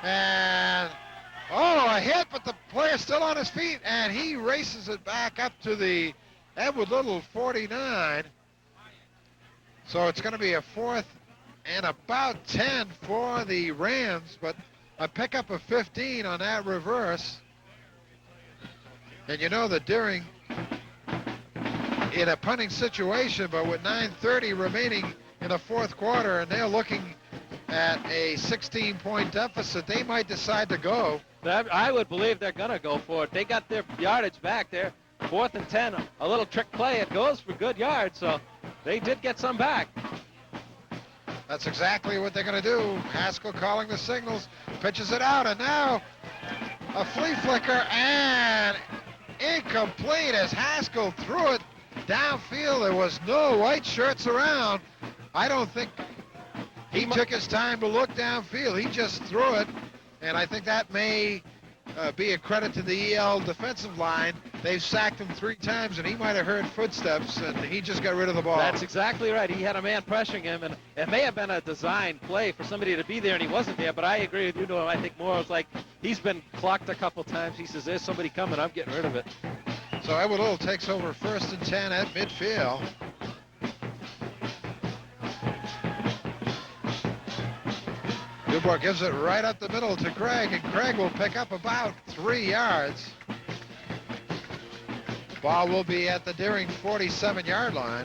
and a hit, but the player's still on his feet, and he races it back up to the Edward Little 49. So it's going to be a 4th and about 10 for the Rams, but a pickup of 15 on that reverse. And you know that Deering, in a punting situation, but with 9:30 remaining in the fourth quarter, and they're looking at a 16-point deficit, they might decide to go. I would believe they're going to go for it. They got their yardage back there. 4th and 10, a little trick play. It goes for good yards, so they did get some back. That's exactly what they're going to do. Haskell calling the signals, pitches it out, and now a flea flicker, and incomplete as Haskell threw it downfield. There was no white shirts around. I don't think he took his time to look downfield. He just threw it, and I think that may be a credit to the EL defensive line. They've sacked him 3 times, and he might have heard footsteps, and he just got rid of the ball. That's exactly right. He had a man pressuring him, and it may have been a design play for somebody to be there, and he wasn't there. But I agree with you, Noah. I think more was like he's been clocked a couple times. He says, there's somebody coming. I'm getting rid of it. So Edward Little takes over 1st and 10 at midfield. Dubois gives it right up the middle to Craig, and Craig will pick up about 3 yards. Ball will be at the Deering 47-yard line.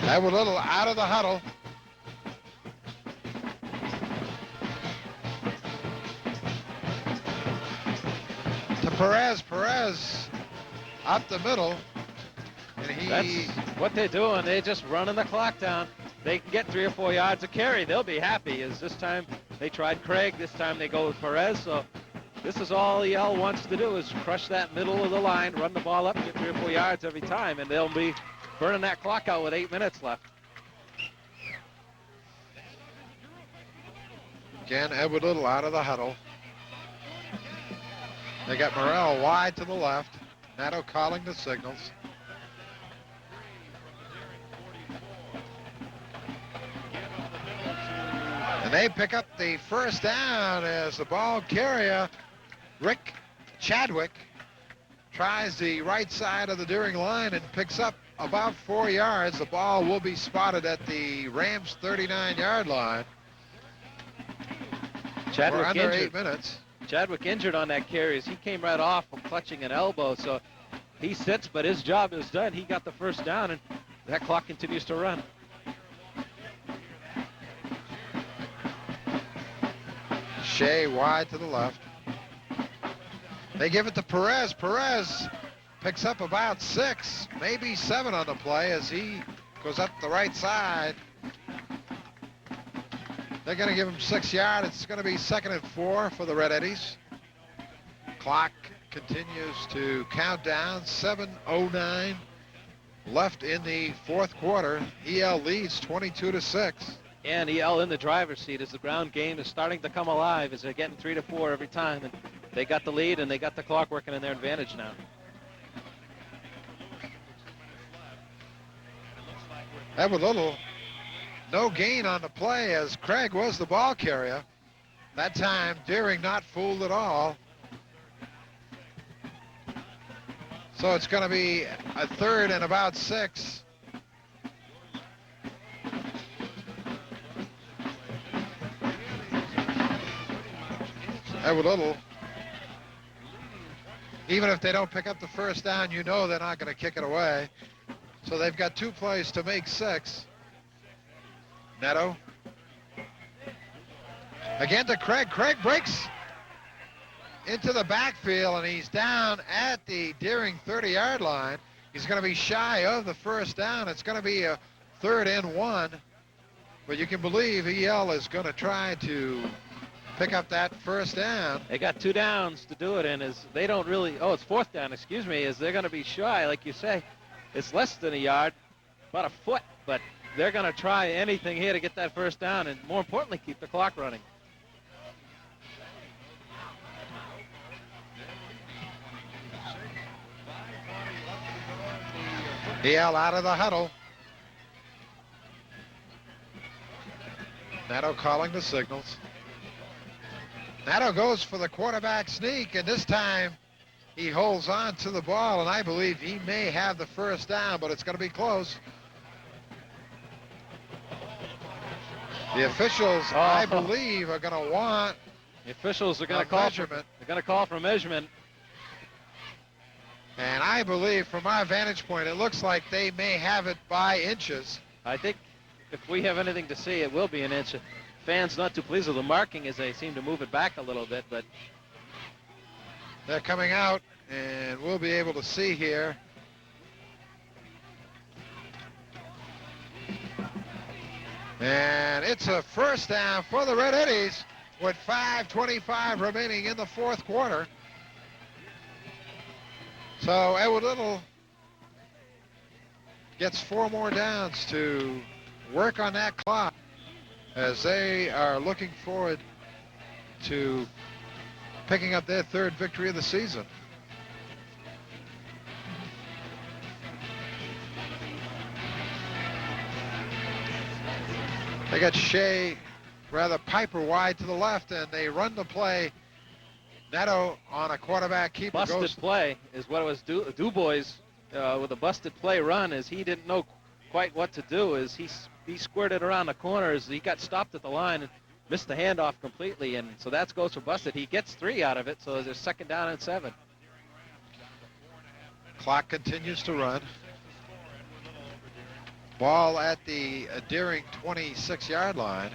Edward Little out of the huddle. Perez up the middle, and That's what they're doing. They're just running the clock down. They can get 3 or 4 yards of carry. They'll be happy. As this time they tried Craig, this time they go with Perez. So this is all EL wants to do, is crush that middle of the line, run the ball up, get 3 or 4 yards every time, and they'll be burning that clock out with 8 minutes left. Again, Edward Little out of the huddle. They got Morrell wide to the left. Nato calling the signals. And they pick up the first down as the ball carrier, Rick Chadwick, tries the right side of the Deering line and picks up about 4 yards. The ball will be spotted at the Rams' 39-yard line. Chadwick for under injured. 8 minutes. Chadwick injured on that carry as he came right off from clutching an elbow, so he sits, but his job is done. He got the first down, and that clock continues to run. Shea wide to the left. They give it to Perez. Perez picks up about 6, maybe 7 on the play as he goes up the right side. They're going to give him 6 yards. It's going to be 2nd and 4 for the Red Eddies. Clock continues to count down. 7:09 left in the fourth quarter. EL leads 22-6. And EL in the driver's seat as the ground game is starting to come alive as they're getting 3 to 4 every time. And they got the lead and they got the clock working in their advantage now. Edward Little, no gain on the play as Craig was the ball carrier. That time, Deering not fooled at all. So it's going to be a 3rd and about 6. Edward Little, even if they don't pick up the first down, you know they're not going to kick it away. So they've got 2 plays to make 6. Neto. Again to Craig. Craig breaks into the backfield, and he's down at the Deering 30-yard line. He's going to be shy of the first down. It's going to be a 3rd and 1. But you can believe EL is going to try to pick up that first down. They got 2 downs to do it in. Is they don't really. Oh, it's 4th down. Excuse me. Is they're going to be shy, like you say. It's less than a yard, about a foot. But they're going to try anything here to get that first down, and more importantly, keep the clock running. EL out of the huddle. Nato calling the signals. Nato goes for the quarterback sneak, and this time he holds on to the ball, and I believe he may have the first down, but it's going to be close. The officials, I believe, are going to want the officials are going to call measurement. They're going to call for measurement. And I believe, from our vantage point, it looks like they may have it by inches. I think if we have anything to see, it will be an inch. Fans not too pleased with the marking as they seem to move it back a little bit, but they're coming out, and we'll be able to see here. And it's a first down for the Red Eddies with 5:25 remaining in the 4th quarter. So Edward Little gets 4 more downs to work on that clock as they are looking forward to picking up their 3rd victory of the season. They got Piper wide to the left, and they run the play. Neto on a quarterback keeper. Busted play is what it was. DuBois with a busted play run, is he didn't know quite what to do. Is he squirted around the corners. He got stopped at the line and missed the handoff completely, and so that goes for busted. He gets 3 out of it, so there's 2nd down and 7. Clock continues to run. Ball at the Deering 26-yard line.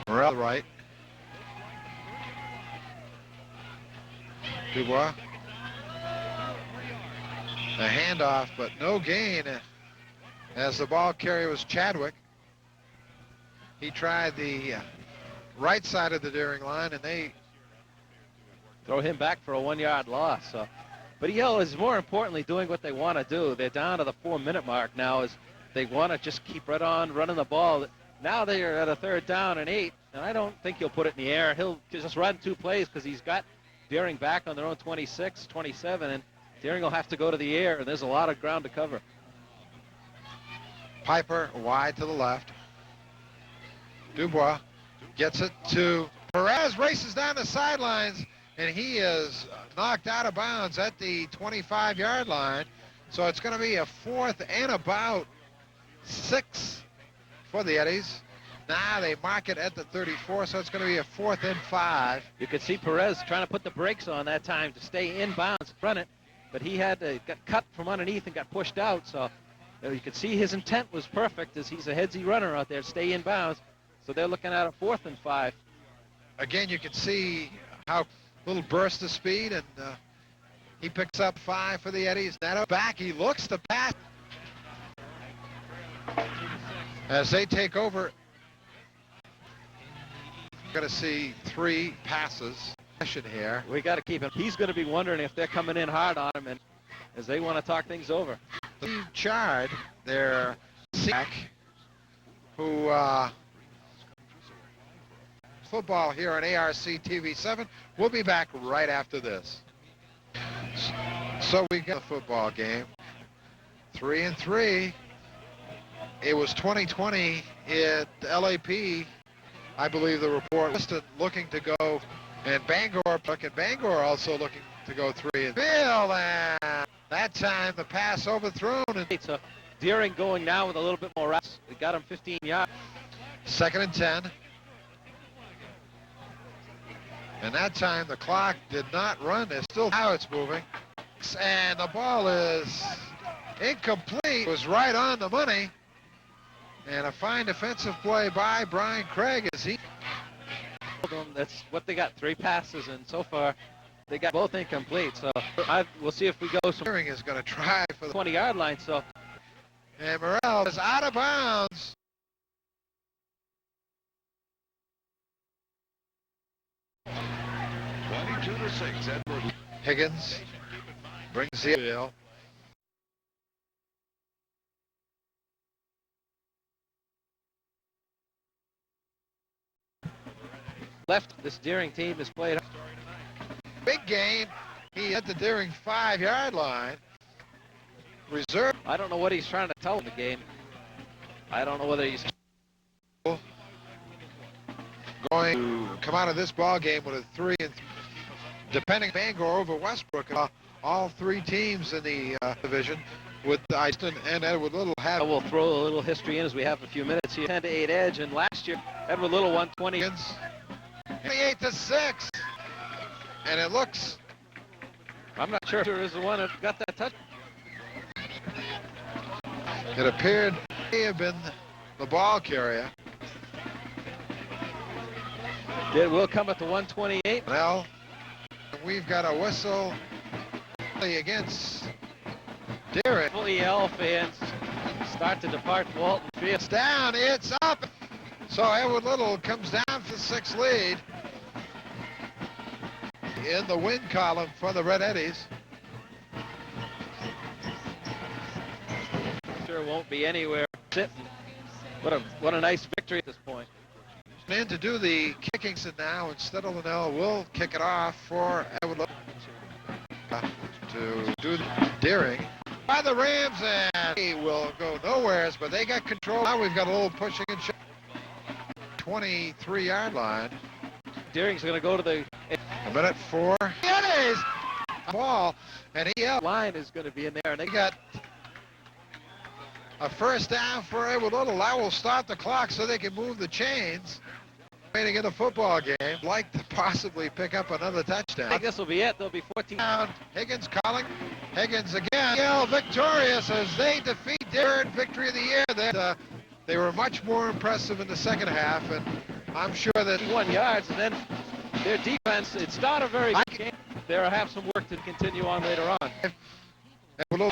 Morrell right. Dubois. A handoff, but no gain as the ball carrier was Chadwick. He tried the right side of the Deering line, and they throw him back for a 1-yard loss. So. But EL is more importantly doing what they want to do. They're down to the 4-minute mark now as they want to just keep right on running the ball. Now they are at a 3rd down and 8, and I don't think he'll put it in the air. He'll just run 2 plays because he's got Deering back on their own 26, 27, and Deering will have to go to the air, and there's a lot of ground to cover. Piper wide to the left. Dubois gets it to Perez, races down the sidelines, and he is knocked out of bounds at the 25-yard line. So it's going to be a 4th and about 6 for the Eddies. Now they mark it at the 34, so it's going to be a 4th and 5. You could see Perez trying to put the brakes on that time to stay in bounds, run it, but he got cut from underneath and got pushed out. So you could see his intent was perfect as he's a headsy runner out there, stay in bounds. So they're looking at a 4th and 5. Again, you can see how little burst of speed, and he picks up 5 for the Eddies. Neto back, he looks to pass. As they take over, we're going to see 3 passes here. We got to keep him. He's going to be wondering if they're coming in hard on him, and as they want to talk things over. Steve Chard, their back, who football here on ARC TV7. We'll be back right after this. So we got a football game. 3-3. It was 2020 at LAP. I believe the report was looking to go, and Bangor also looking to go 3. And Bill, and that time the pass overthrown. And so Deering going now with a little bit more rest. They got him 15 yards. 2nd and 10. And that time the clock did not run. There's still how it's moving. And the ball is incomplete. It was right on the money. And a fine defensive play by Brian Craig as he... That's what they got, 3 passes, and so far they got both incomplete. So we'll see if we go some... Deering is going to try for the 20-yard line. So and Morrell is out of bounds. To 6, Edward. Higgins brings the field. left, this Deering team has played. Big game. He had the Deering 5-yard line. Reserve. I don't know what he's trying to tell in the game. I don't know whether he's going to come out of this ball game with a 3 and depending Bangor over Westbrook. All 3 teams in the division with Easton and Edward Little have. We'll throw a little history in as we have a few minutes here. 10-8 edge, and last year Edward Little won 20. 28-6, and it looks. I'm not sure who is the one that got that touch. It appeared he had been the ball carrier. It will come at the 128. Well, we've got a whistle against Deering. EL fans start to depart Walton Field. It's down, it's up. So Edward Little comes down for 6 lead in the win column for the Red Eddies. Sure won't be anywhere sitting. What a nice victory at this point. In to do the kicking now, instead of Linnell will kick it off for Edward Little to do the Deering by the Rams, and he will go nowheres, but they got control. Now we've got a little pushing and shoving. 23-yard line. Deering's going to go to the A minute 4. It is ball, and line is going to be in there, and they got a first down for Edward Little. That will start the clock so they can move the chains. Waiting in a football game, like to possibly pick up another touchdown. I think this will be it. There'll be 14. Down. Higgins calling. Higgins again. EL victorious as they defeat their victory of the year. That they were much more impressive in the second half, and I'm sure that 1 yards, and then their defense. It's not a very good game. They'll have some work to continue on later on. Edward Little